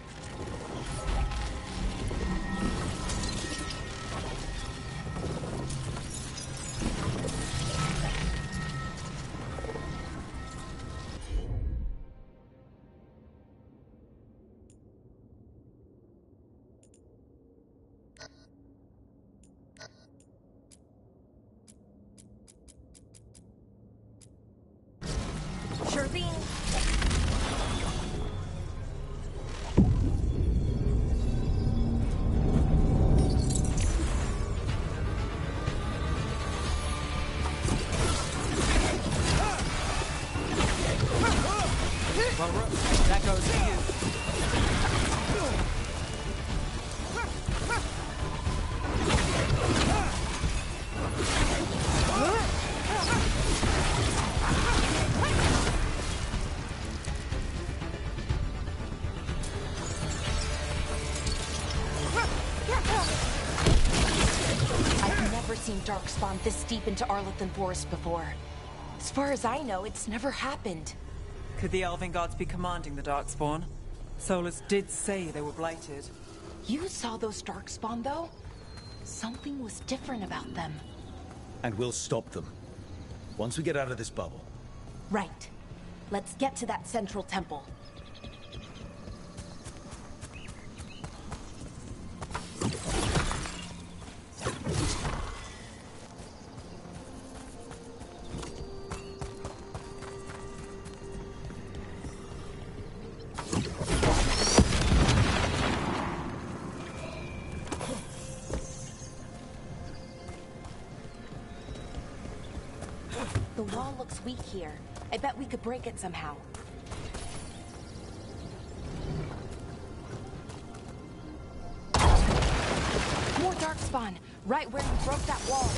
Speaker 12: Sure thing.
Speaker 7: Well, that goes to you.
Speaker 12: I've never seen Darkspawn this deep into Arlothan Forest before. As far as I know, it's never happened.
Speaker 7: Could the Elven Gods be commanding the Darkspawn? Solus did say they were blighted.
Speaker 12: You saw those Darkspawn, though? Something was different about them.
Speaker 2: And we'll stop them. Once we get out of this bubble.
Speaker 12: Right. Let's get to that central temple. The wall looks weak here. I bet we could break it somehow. More Darkspawn, right where you broke that wall.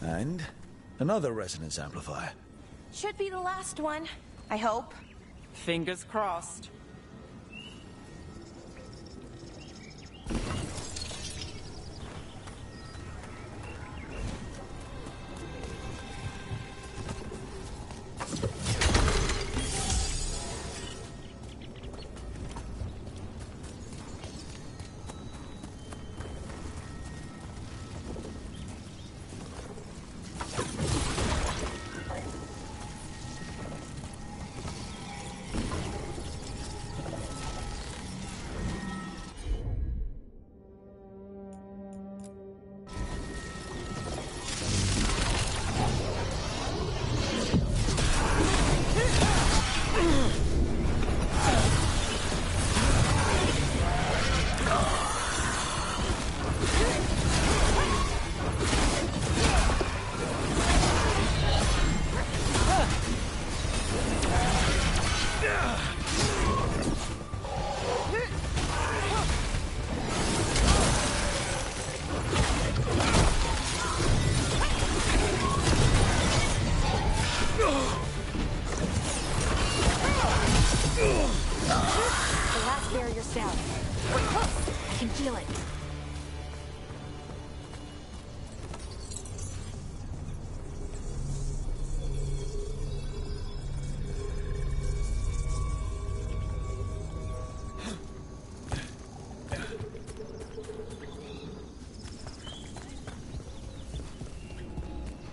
Speaker 2: And another resonance amplifier.
Speaker 12: Should be the last one, I hope.
Speaker 7: Fingers crossed.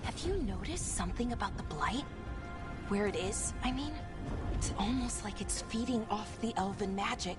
Speaker 12: Have you noticed something about the Blight? Where it is, I mean? It's almost like it's feeding off the elven magic.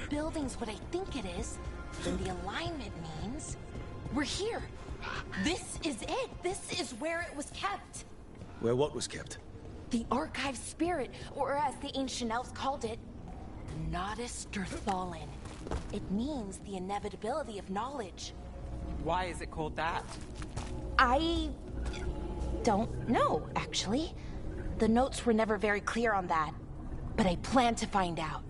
Speaker 12: Building's what I think it is, then the alignment means we're here. This is it. This is where it was kept.
Speaker 2: Where what was kept?
Speaker 12: The archive spirit, or as the ancient elves called it, the Nodus Derthalin. It means the inevitability of knowledge.
Speaker 7: Why is it called that?
Speaker 12: I don't know, actually. The notes were never very clear on that. but I plan to find out.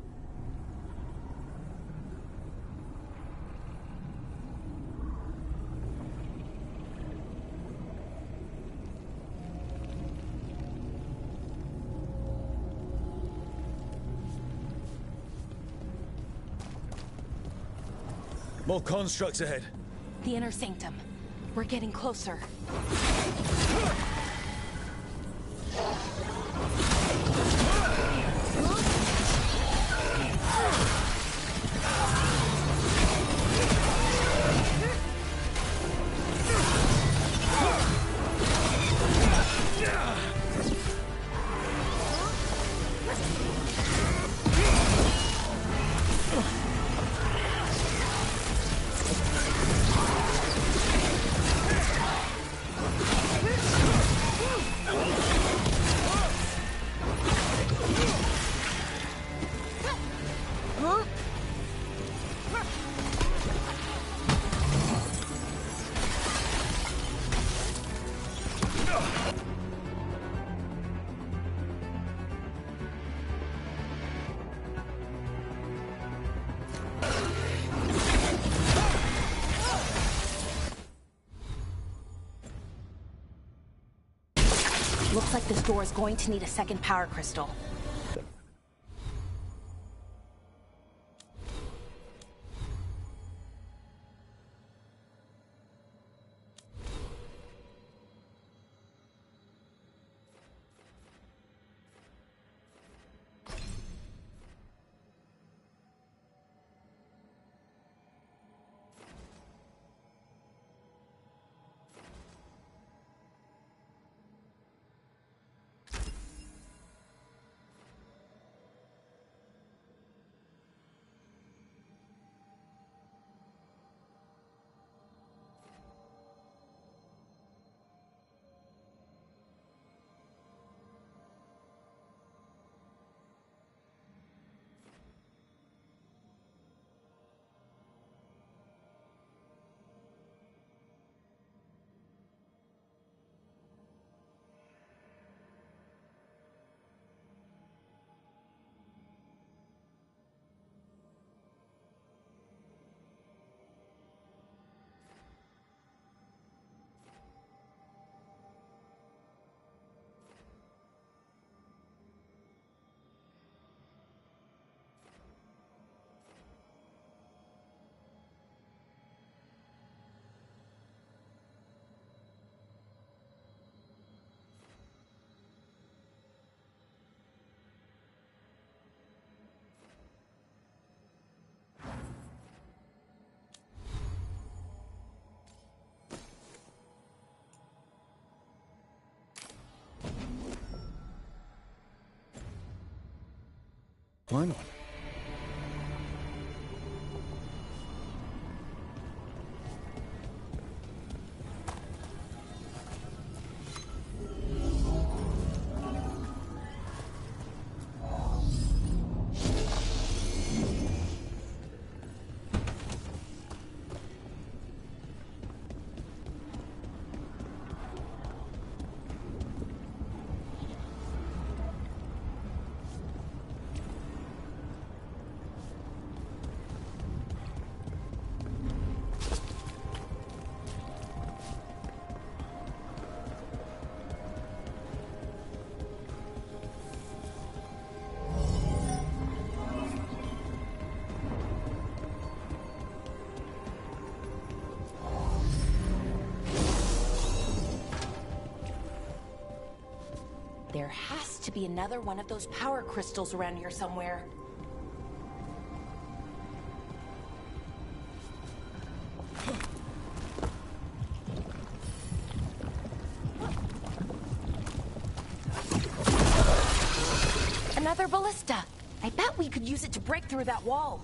Speaker 2: More constructs ahead.
Speaker 12: The inner sanctum. We're getting closer. Looks like this door is going to need a second power crystal.
Speaker 2: Why not?
Speaker 12: There has to be another one of those power crystals around here somewhere. Another ballista. I bet we could use it to break through that wall.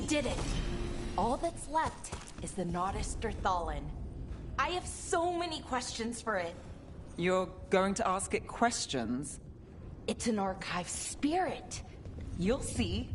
Speaker 12: did it! All that's left is the Nodus Derthalin. I have so many questions for it.
Speaker 7: You're going to ask it questions?
Speaker 12: It's an archive spirit. You'll see.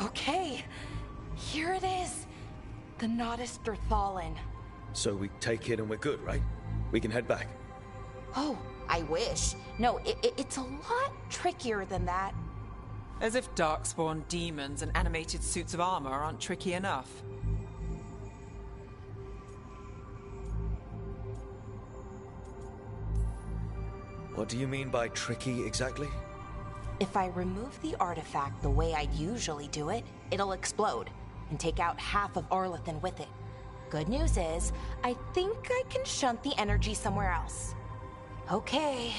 Speaker 12: Okay, here it is. The Nodus Derthalin.
Speaker 2: So we take it and we're good, right? We can head back.
Speaker 12: Oh, I wish. No, it's a lot trickier than that.
Speaker 7: As if darkspawn demons and animated suits of armor aren't tricky enough.
Speaker 2: What do you mean by tricky exactly?
Speaker 12: If I remove the artifact the way I'd usually do it, it'll explode and take out half of Arlathan with it. Good news is, I think I can shunt the energy somewhere else. Okay,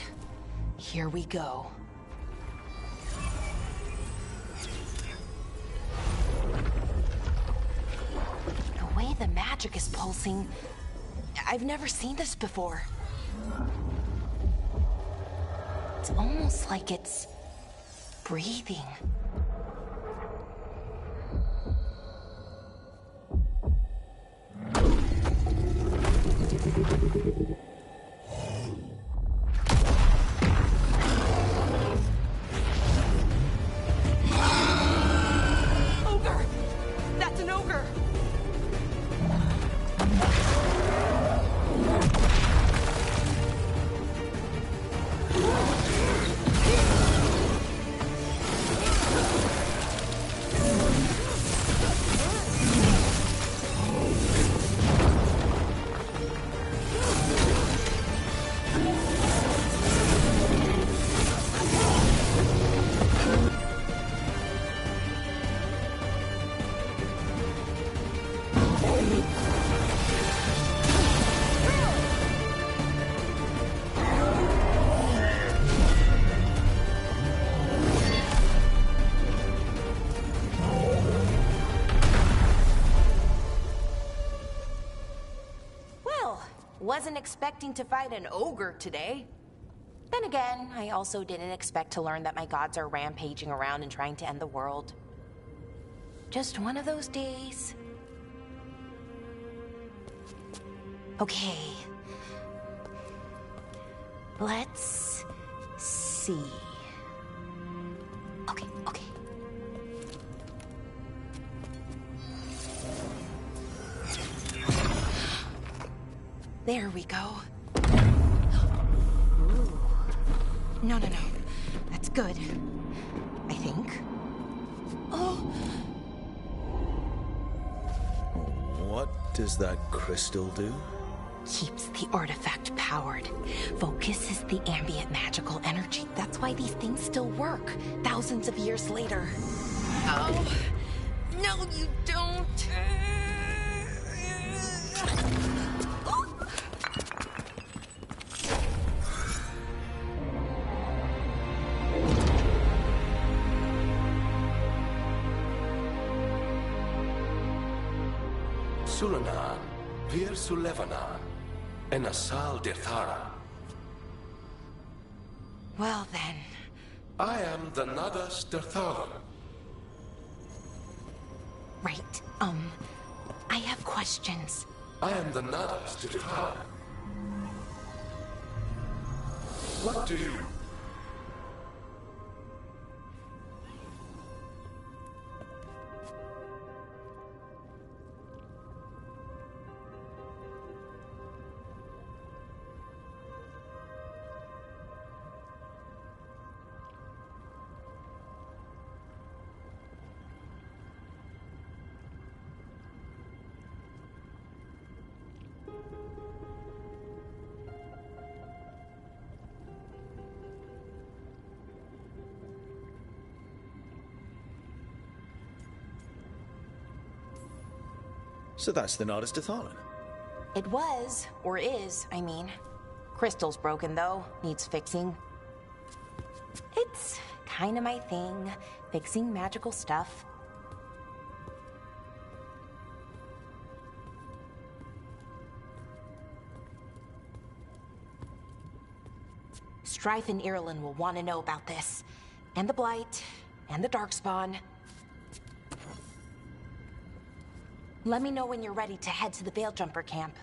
Speaker 12: here we go. The way the magic is pulsing, I've never seen this before. It's almost like it's breathing.
Speaker 7: Ogre! That's an ogre!
Speaker 12: Wasn't expecting to fight an ogre today. Then again, I also didn't expect to learn that my gods are rampaging around and trying to end the world. Just one of those days. Okay. Let's see. Okay. There we go. Ooh. No. That's good. I think. Oh!
Speaker 2: What does that crystal do?
Speaker 12: Keeps the artifact powered. Focuses the ambient magical energy. That's why these things still work, thousands of years later. Oh! No, you don't!
Speaker 13: Sulanan, Vir Sulevanan, and Asal Dithara.
Speaker 12: Well then.
Speaker 13: I am the Nadas Derthalin.
Speaker 12: Right, I have questions.
Speaker 13: I am the Nadas Derthalin. What do you...
Speaker 2: So that's the Nardus Dathalan.
Speaker 12: It was, or is, I mean. Crystal's broken, though. Needs fixing. It's kinda my thing, fixing magical stuff. Strife and Irulan will want to know about this. And the Blight, and the Darkspawn. Let me know when you're ready to head to the Veil-Jumper camp.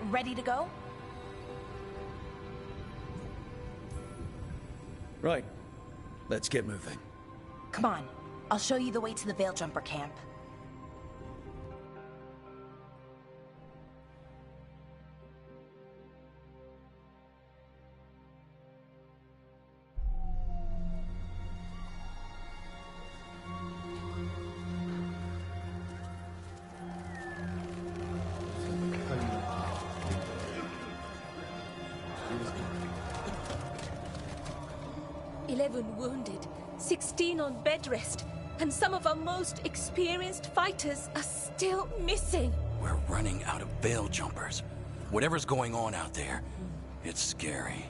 Speaker 12: Ready to go?
Speaker 2: Right. Let's get moving.
Speaker 12: Come on. I'll show you the way to the Veil-Jumper camp.
Speaker 3: Wounded, 16 on bed rest, and some of our most experienced fighters are still missing.
Speaker 11: We're running out of veil jumpers. Whatever's going on out there, it's scary.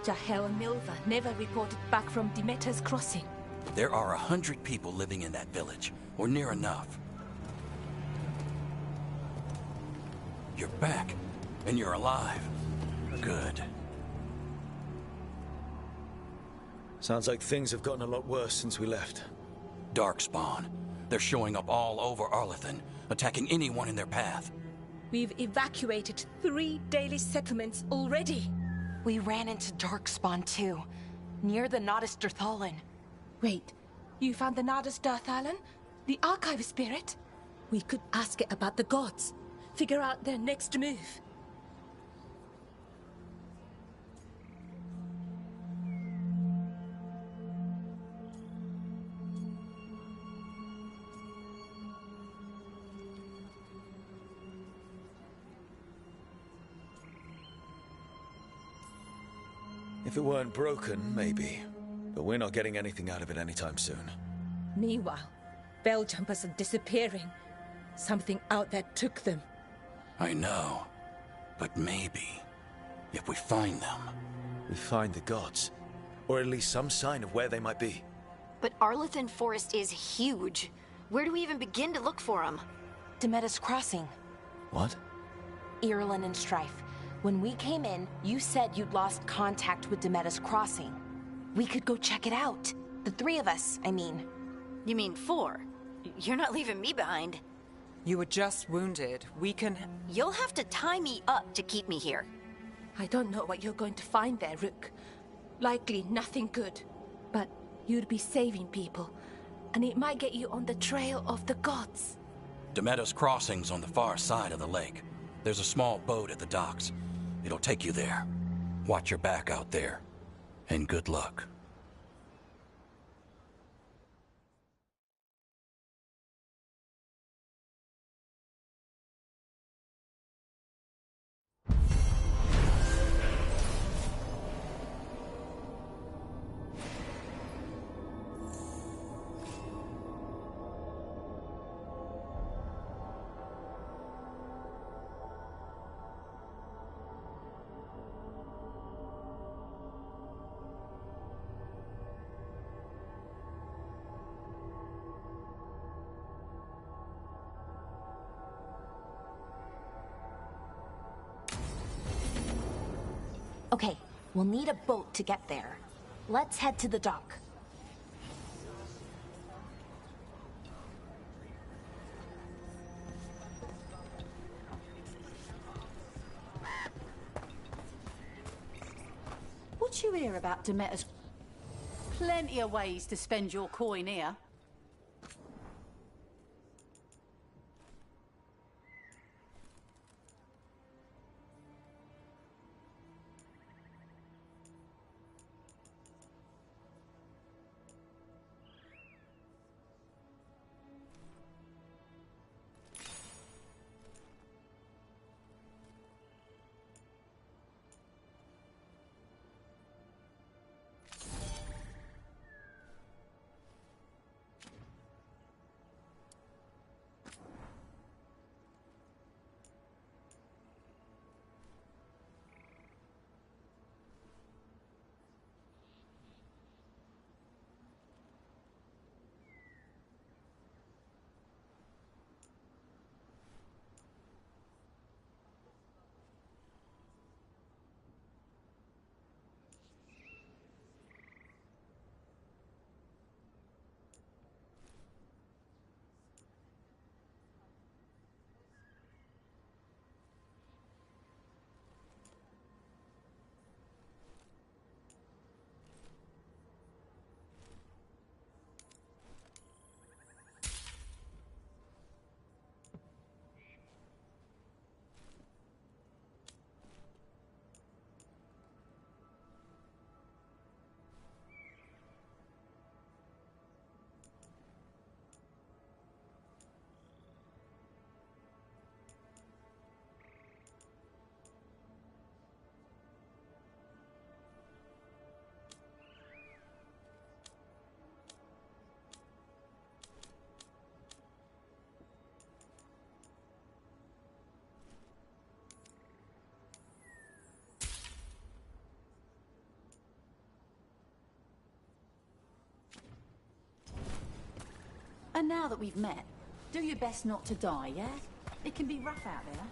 Speaker 3: Jahel and Milva never reported back from Demeter's crossing.
Speaker 11: There are 100 people living in that village, or near enough. You're back, and you're alive. Good.
Speaker 2: Sounds like things have gotten a lot worse since we left.
Speaker 11: Darkspawn. They're showing up all over Arlathan, attacking anyone in their path.
Speaker 3: We've evacuated 3 daily settlements already.
Speaker 12: We ran into Darkspawn too, near the Nardus Dathalan.
Speaker 3: Wait, you found the Nardus Dathalan? The Archive Spirit? We could ask it about the gods. Figure out their next move.
Speaker 2: If it weren't broken, maybe. But we're not getting anything out of it anytime soon.
Speaker 3: Meanwhile, veil jumpers are disappearing. Something out there took them.
Speaker 11: I know. But maybe, if we find them...
Speaker 2: We find the gods. Or at least some sign of where they might be.
Speaker 10: But Arlathan Forest is huge. Where do we even begin to look for them?
Speaker 12: Demeter's crossing.
Speaker 2: What?
Speaker 12: Irulan and Strife. When we came in, you said you'd lost contact with Demeter's crossing. We could go check it out. The 3 of us, I mean.
Speaker 10: You mean 4? You're not leaving me behind.
Speaker 7: You were just wounded. We can...
Speaker 10: You'll have to tie me up to keep me here.
Speaker 3: I don't know what you're going to find there, Rook. Likely nothing good. But you'd be saving people. And it might get you on the trail of the gods.
Speaker 11: Demeter's crossing's on the far side of the lake. There's a small boat at the docks. It'll take you there. Watch your back out there. And good luck.
Speaker 12: Okay, we'll need a boat to get there. Let's head to the dock.
Speaker 6: What you hear about Demeter's? Plenty of ways to spend your coin here. And now that we've met, do your best not to die, yeah? It can be rough out there.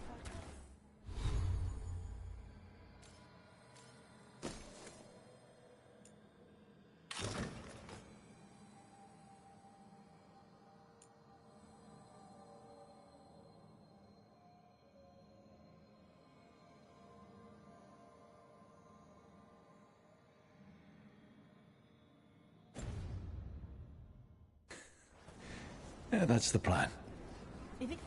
Speaker 2: Yeah, that's the plan.
Speaker 6: If it...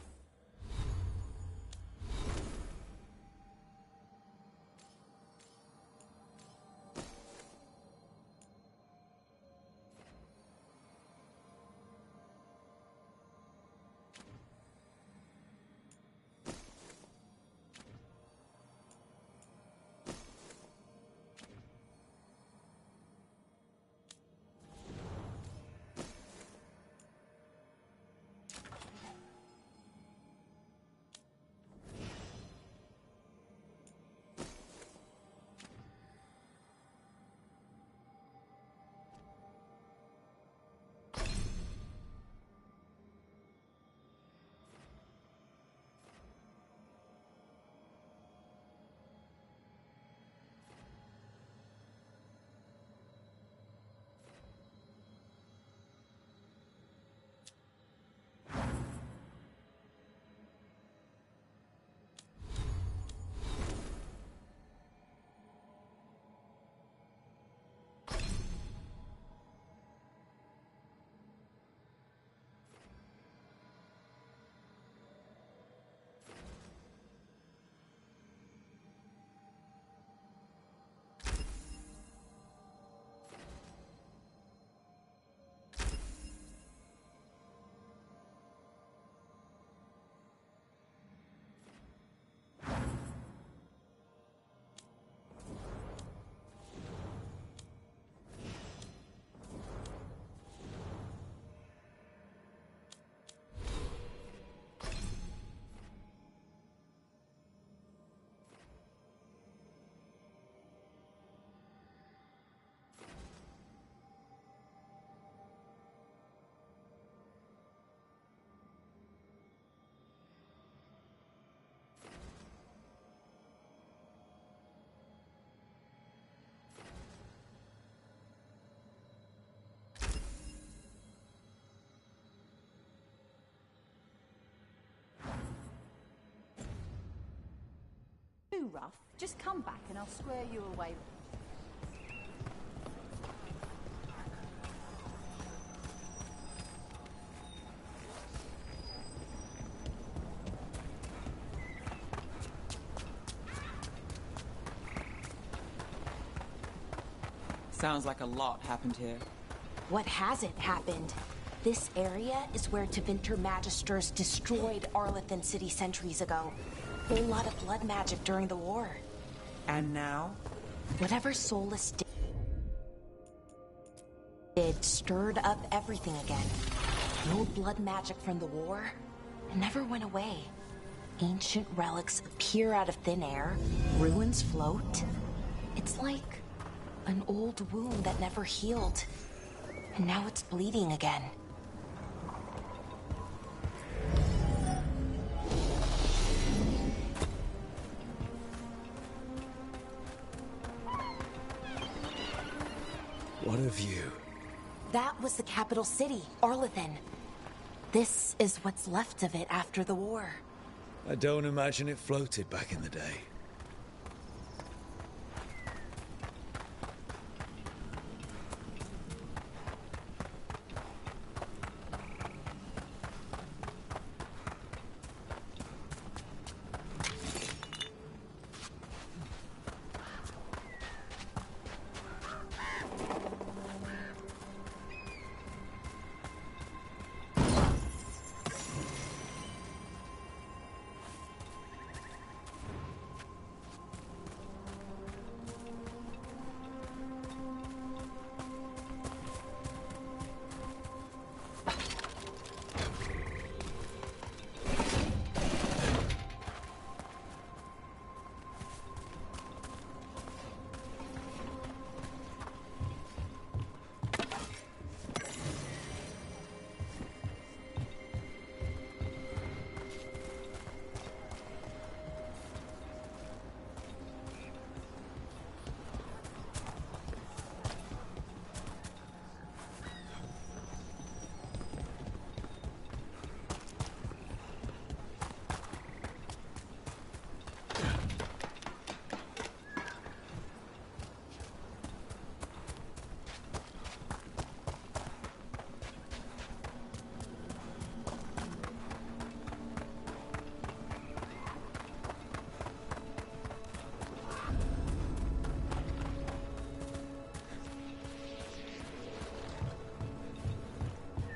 Speaker 6: too rough, just come back and I'll square you away.
Speaker 7: Sounds like a lot happened here.
Speaker 12: What hasn't happened? This area is where Tevinter Magisters destroyed Arlethan City centuries ago. Whole lot of blood magic during the war.
Speaker 7: And now?
Speaker 12: Whatever Solus did stirred up everything again. The old blood magic from the war, it never went away. Ancient relics appear out of thin air, ruins float. It's like an old wound that never healed. And now it's bleeding again.
Speaker 2: What a view.
Speaker 12: That was the capital city, Arlethan. This is what's left of it after the war.
Speaker 2: I don't imagine it floated back in the day.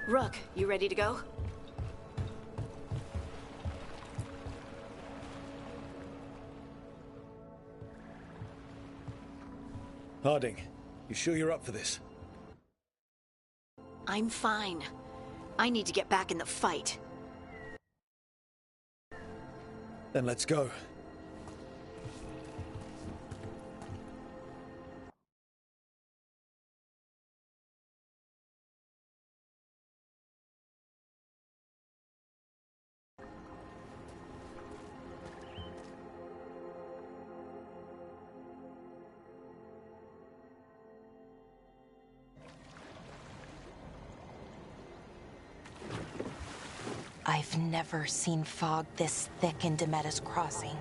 Speaker 10: Rook, you ready to go?
Speaker 2: Harding, you sure you're up for this?
Speaker 10: I'm fine. I need to get back in the fight.
Speaker 2: Then let's go.
Speaker 12: I've never seen fog this thick in Demetta's Crossing.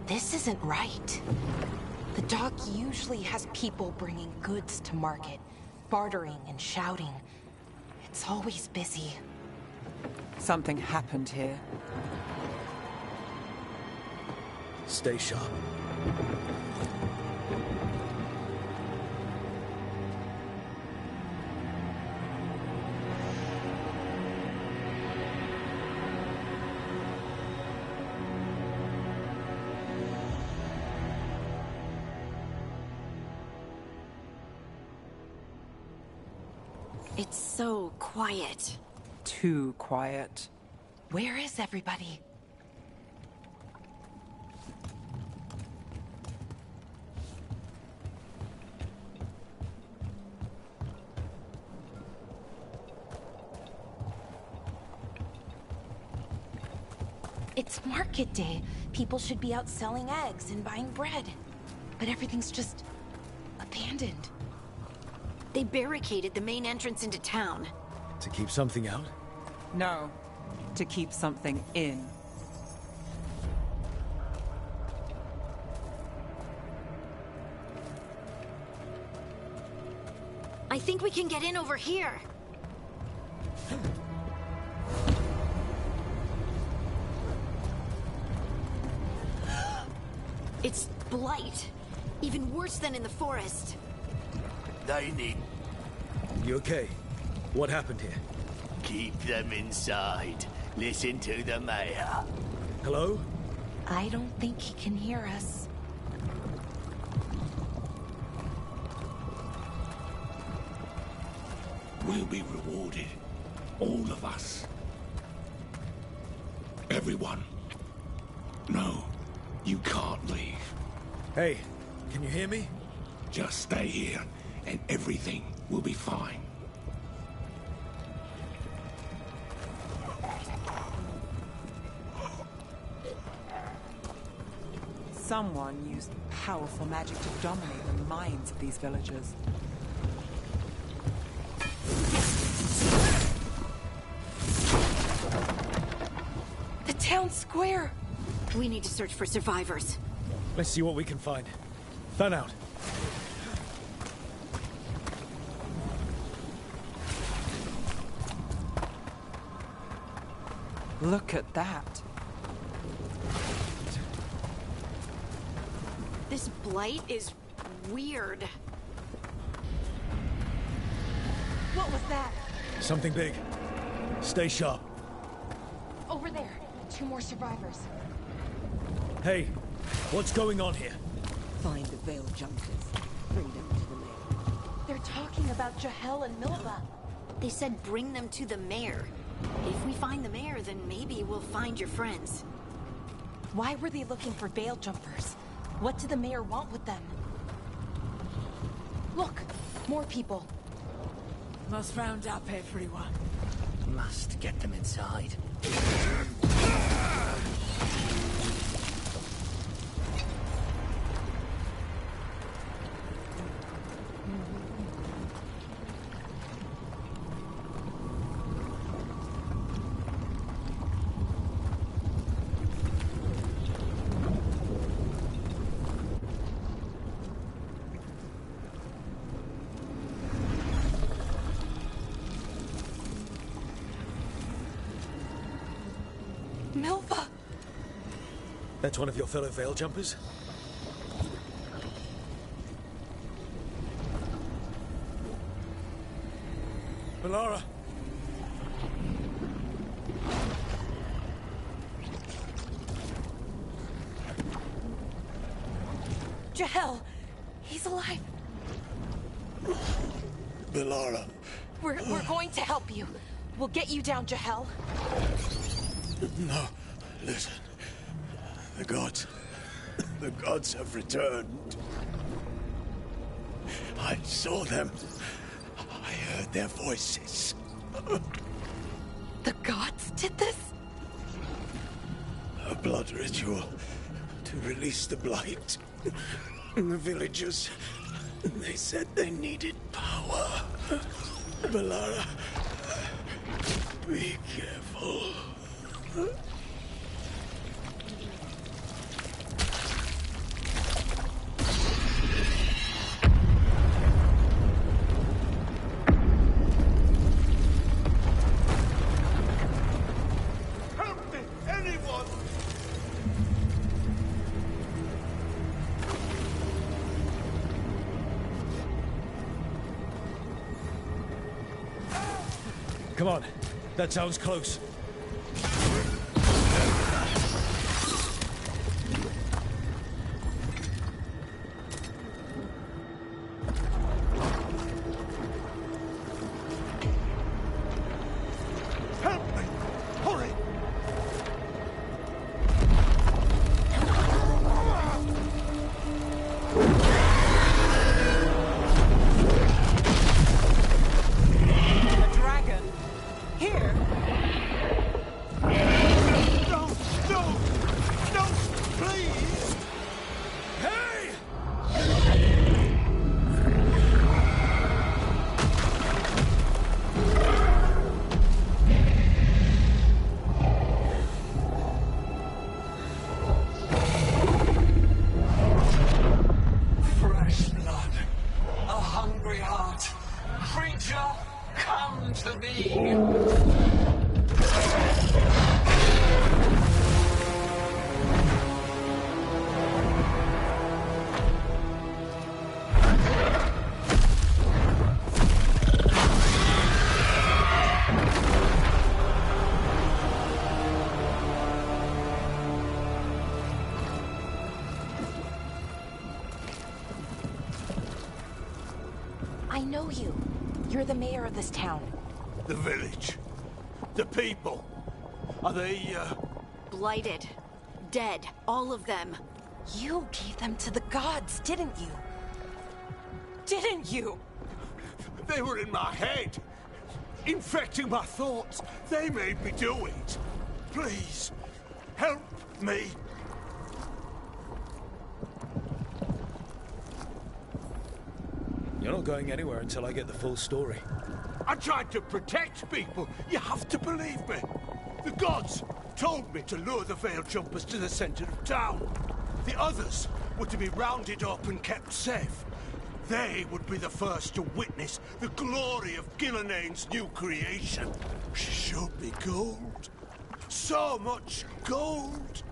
Speaker 12: This isn't right. The dock usually has people bringing goods to market, bartering and shouting. It's always busy.
Speaker 7: Something happened here.
Speaker 2: Stay sharp.
Speaker 10: It's so quiet.
Speaker 7: Too quiet.
Speaker 12: Where is everybody? It's market day. People should be out selling eggs and buying bread. But everything's just abandoned.
Speaker 10: They barricaded the main entrance into town.
Speaker 2: To keep something out?
Speaker 7: No, to keep something in.
Speaker 10: I think we can get in over here. It's blight. Even worse than in the forest.
Speaker 1: They need...
Speaker 2: You okay? What happened here?
Speaker 1: Keep them inside. Listen to the mayor.
Speaker 2: Hello?
Speaker 12: I don't think he can hear us.
Speaker 14: We'll be rewarded. All of us. Everyone. No, you can't leave.
Speaker 2: Hey, can you hear me?
Speaker 14: Just stay here, and everything will be fine.
Speaker 7: Someone used powerful magic to dominate the minds of these villagers.
Speaker 12: The town square!
Speaker 10: We need to search for survivors.
Speaker 2: Let's see what we can find. Fan out.
Speaker 7: Look at that.
Speaker 10: This blight is weird.
Speaker 12: What was that?
Speaker 2: Something big. Stay sharp.
Speaker 12: Over there. 2 more survivors.
Speaker 2: Hey, what's going on here?
Speaker 15: Find the veil jumpers. Bring them to the mayor.
Speaker 12: They're talking about Jahel and Milva.
Speaker 10: They said bring them to the mayor. If we find the mayor, then maybe we'll find your friends.
Speaker 12: Why were they looking for veil jumpers? What did the mayor want with them? Look! More people.
Speaker 15: Must round up everyone. Must get them inside.
Speaker 12: Milva!
Speaker 2: That's one of your fellow veil jumpers? Melara!
Speaker 12: Jahel! He's alive!
Speaker 1: Melara.
Speaker 12: We're going to help you. We'll get you down, Jahel.
Speaker 1: No, listen. The gods have returned. I saw them. I heard their voices.
Speaker 12: The gods did this?
Speaker 1: A blood ritual to release the blight. And the villagers, they said they needed power. Melara, be careful.
Speaker 4: Help me! Anyone!
Speaker 2: Come on. That sounds close.
Speaker 4: Help me! Hurry!
Speaker 7: A dragon? Here?
Speaker 12: know you. You're the mayor of this town.
Speaker 4: The village. The people. Are they,
Speaker 10: Blighted. Dead. All of them.
Speaker 12: You gave them to the gods, didn't you? Didn't you?
Speaker 4: They were in my head. Infecting my thoughts. They made me do it. Please, help me.
Speaker 2: You're not going anywhere until I get the full story.
Speaker 4: I tried to protect people. You have to believe me. The gods told me to lure the veil jumpers to the center of town. The others were to be rounded up and kept safe. They would be the first to witness the glory of Gilnenane's new creation. She showed me gold. So much gold.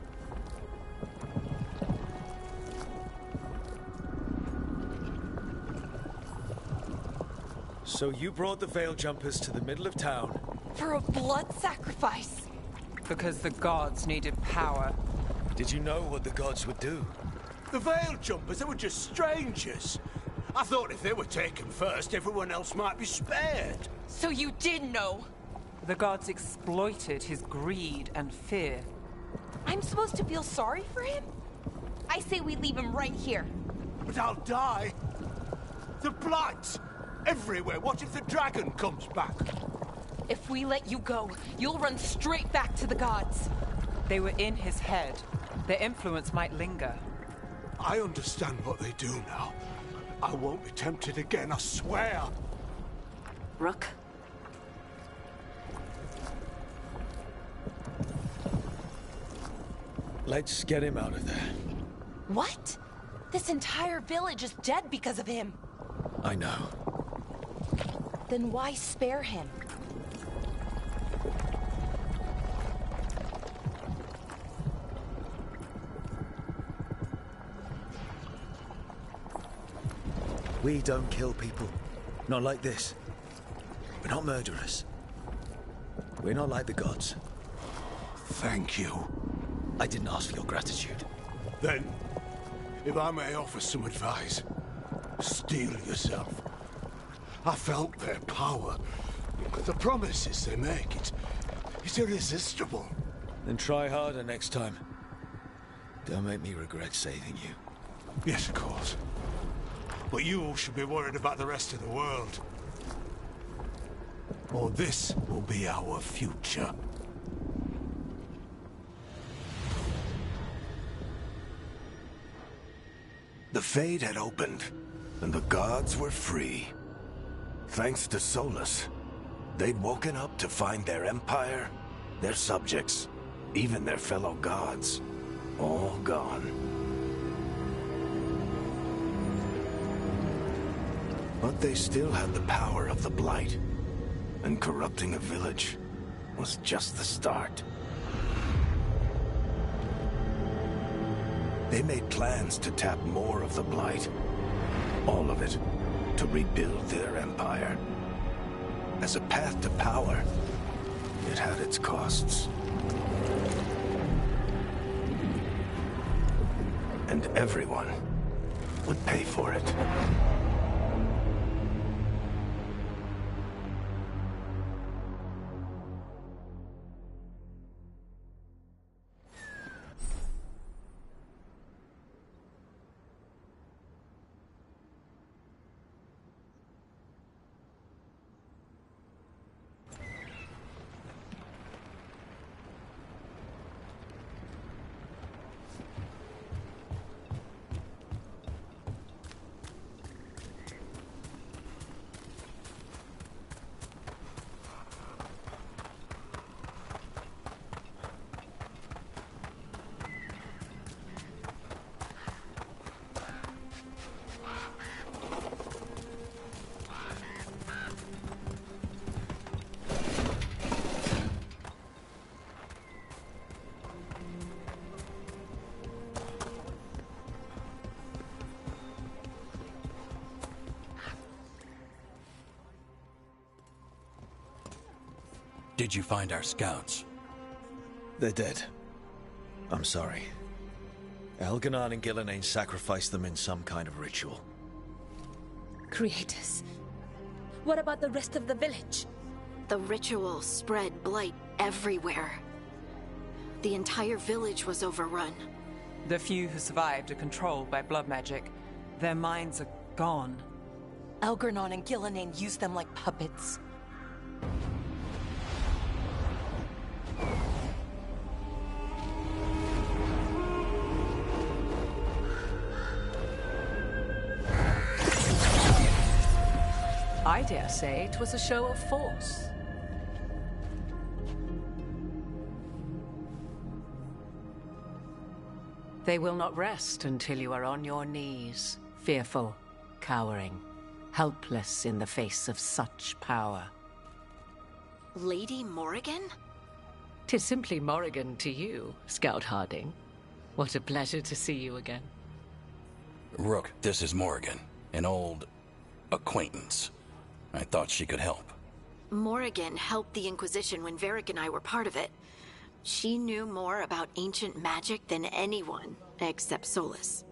Speaker 2: So you brought the veil jumpers to the middle of town?
Speaker 12: For a blood sacrifice.
Speaker 7: Because the gods needed power.
Speaker 2: Did you know what the gods would do?
Speaker 4: The veil jumpers, they were just strangers. I thought if they were taken first, everyone else might be spared.
Speaker 12: So you did know?
Speaker 7: The gods exploited his greed and fear.
Speaker 12: I'm supposed to feel sorry for him? I say we leave him right here.
Speaker 4: But I'll die. The blight! Everywhere. What if the dragon comes back?
Speaker 12: If we let you go, you'll run straight back to the gods.
Speaker 7: They were in his head. Their influence might linger.
Speaker 4: I understand what they do now. I won't be tempted again, I swear.
Speaker 5: Rook?
Speaker 2: Let's get him out of there.
Speaker 12: What? This entire village is dead because of him.
Speaker 2: I know.
Speaker 12: Then why spare him?
Speaker 2: We don't kill people. Not like this. We're not murderers. We're not like the gods.
Speaker 4: Thank you.
Speaker 2: I didn't ask for your gratitude.
Speaker 4: Then, if I may offer some advice, steel yourself. I felt their power. The promises they make, it's irresistible.
Speaker 2: Then try harder next time. Don't make me regret saving you.
Speaker 4: Yes, of course. But you should be worried about the rest of the world. Or this will be our future.
Speaker 1: The Fade had opened, and the gods were free. Thanks to Solus, they'd woken up to find their empire, their subjects, even their fellow gods, all gone. But they still had the power of the Blight, and corrupting a village was just the start. They made plans to tap more of the Blight, all of it, to rebuild their empire. As a path to power, it had its costs. And everyone would pay for it.
Speaker 11: Did you find our scouts?
Speaker 2: They're dead. I'm sorry. Elganon and Gillenane sacrificed them in some kind of ritual.
Speaker 3: Creators, What about the rest of the village?
Speaker 10: The ritual spread blight everywhere. The entire village was overrun.
Speaker 7: The few who survived are controlled by blood magic. Their minds are gone.
Speaker 12: Algernon and Gillenane used them like puppets.
Speaker 16: I dare say it was a show of force. They will not rest until you are on your knees, fearful, cowering, helpless in the face of such power.
Speaker 10: Lady Morrigan?
Speaker 16: 'Tis simply Morrigan to you, Scout Harding. What a pleasure to see you again.
Speaker 11: Rook, this is Morrigan, an old acquaintance. I thought she could help.
Speaker 10: Morrigan helped the Inquisition when Varric and I were part of it. She knew more about ancient magic than anyone, except Solus.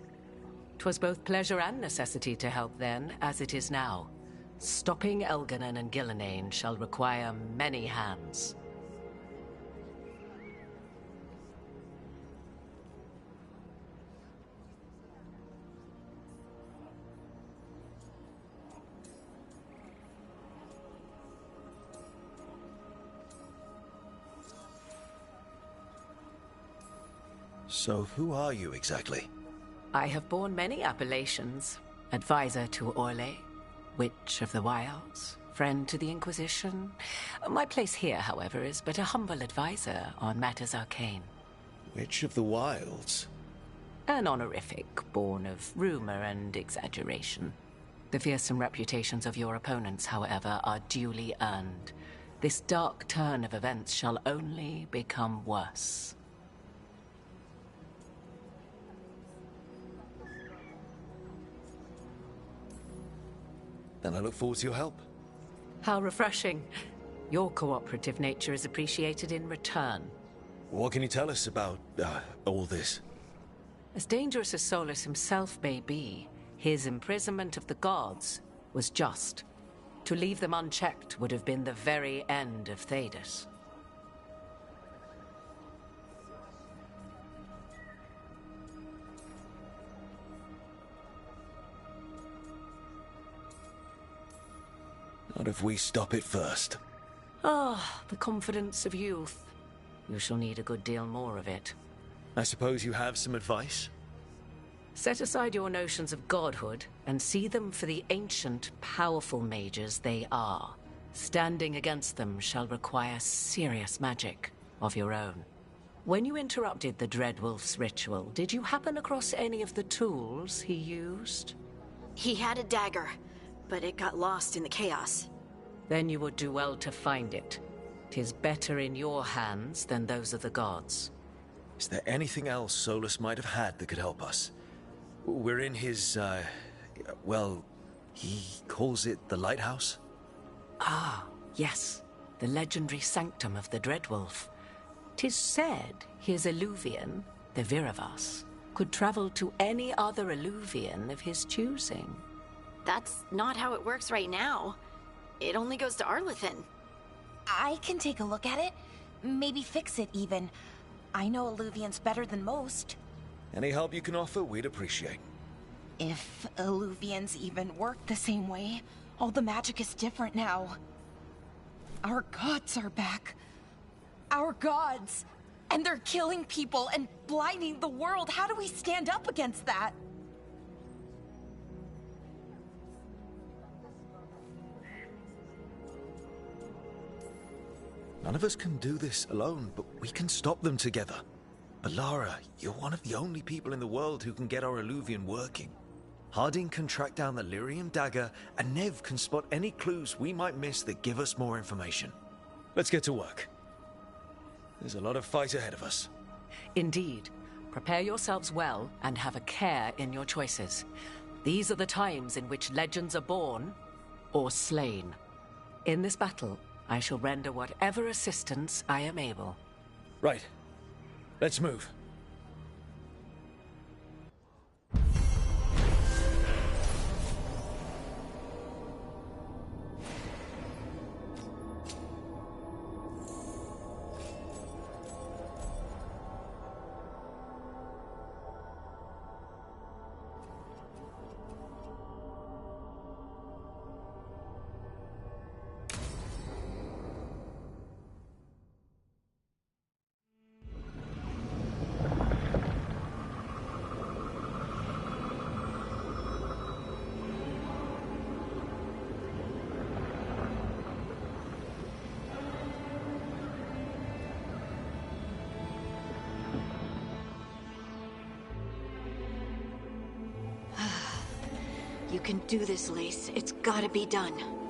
Speaker 16: 'Twas both pleasure and necessity to help then, as it is now. Stopping Elganon and Gillenane shall require many hands.
Speaker 2: So who are you exactly?
Speaker 16: I have borne many appellations. Advisor to Orlais, Witch of the Wilds, friend to the Inquisition. My place here, however, is but a humble advisor on matters arcane.
Speaker 2: Witch of the Wilds?
Speaker 16: An honorific born of rumor and exaggeration. The fearsome reputations of your opponents, however, are duly earned. This dark turn of events shall only become worse.
Speaker 2: Then I look forward to your help.
Speaker 16: How refreshing. Your cooperative nature is appreciated in return.
Speaker 2: What can you tell us about, all this?
Speaker 16: As dangerous as Solus himself may be, his imprisonment of the gods was just. To leave them unchecked would have been the very end of Thedas.
Speaker 2: Not if we stop it first.
Speaker 16: Ah, the confidence of youth. You shall need a good deal more of it.
Speaker 2: I suppose you have some advice?
Speaker 16: Set aside your notions of godhood and see them for the ancient, powerful mages they are. Standing against them shall require serious magic of your own. When you interrupted the Dreadwolf's ritual, did you happen across any of the tools he used?
Speaker 10: He had a dagger, but it got lost in the chaos.
Speaker 16: Then you would do well to find it. 'Tis better in your hands than those of the gods.
Speaker 2: Is there anything else Solus might have had that could help us? We're in his, well, he calls it the lighthouse?
Speaker 16: Ah, yes. The legendary sanctum of the Dreadwolf. 'Tis said his Eluvian, the Viravas, could travel to any other Eluvian of his choosing.
Speaker 10: That's not how it works right now. It only goes to Arlethan.
Speaker 12: I can take a look at it. Maybe fix it, even. I know Eluvians better than most.
Speaker 2: Any help you can offer, we'd appreciate.
Speaker 12: If Eluvians even work the same way, all the magic is different now. Our gods are back. Our gods! And they're killing people and blinding the world. How do we stand up against that?
Speaker 2: None of us can do this alone, but we can stop them together. Alara, you're one of the only people in the world who can get our Eluvian working. Harding can track down the Lyrium dagger, and Nev can spot any clues we might miss that give us more information. Let's get to work. There's a lot of fight ahead of us.
Speaker 16: Indeed. Prepare yourselves well and have a care in your choices. These are the times in which legends are born or slain. In this battle, I shall render whatever assistance I am able.
Speaker 2: Right. Let's move.
Speaker 10: You can do this, Lace. It's gotta be done.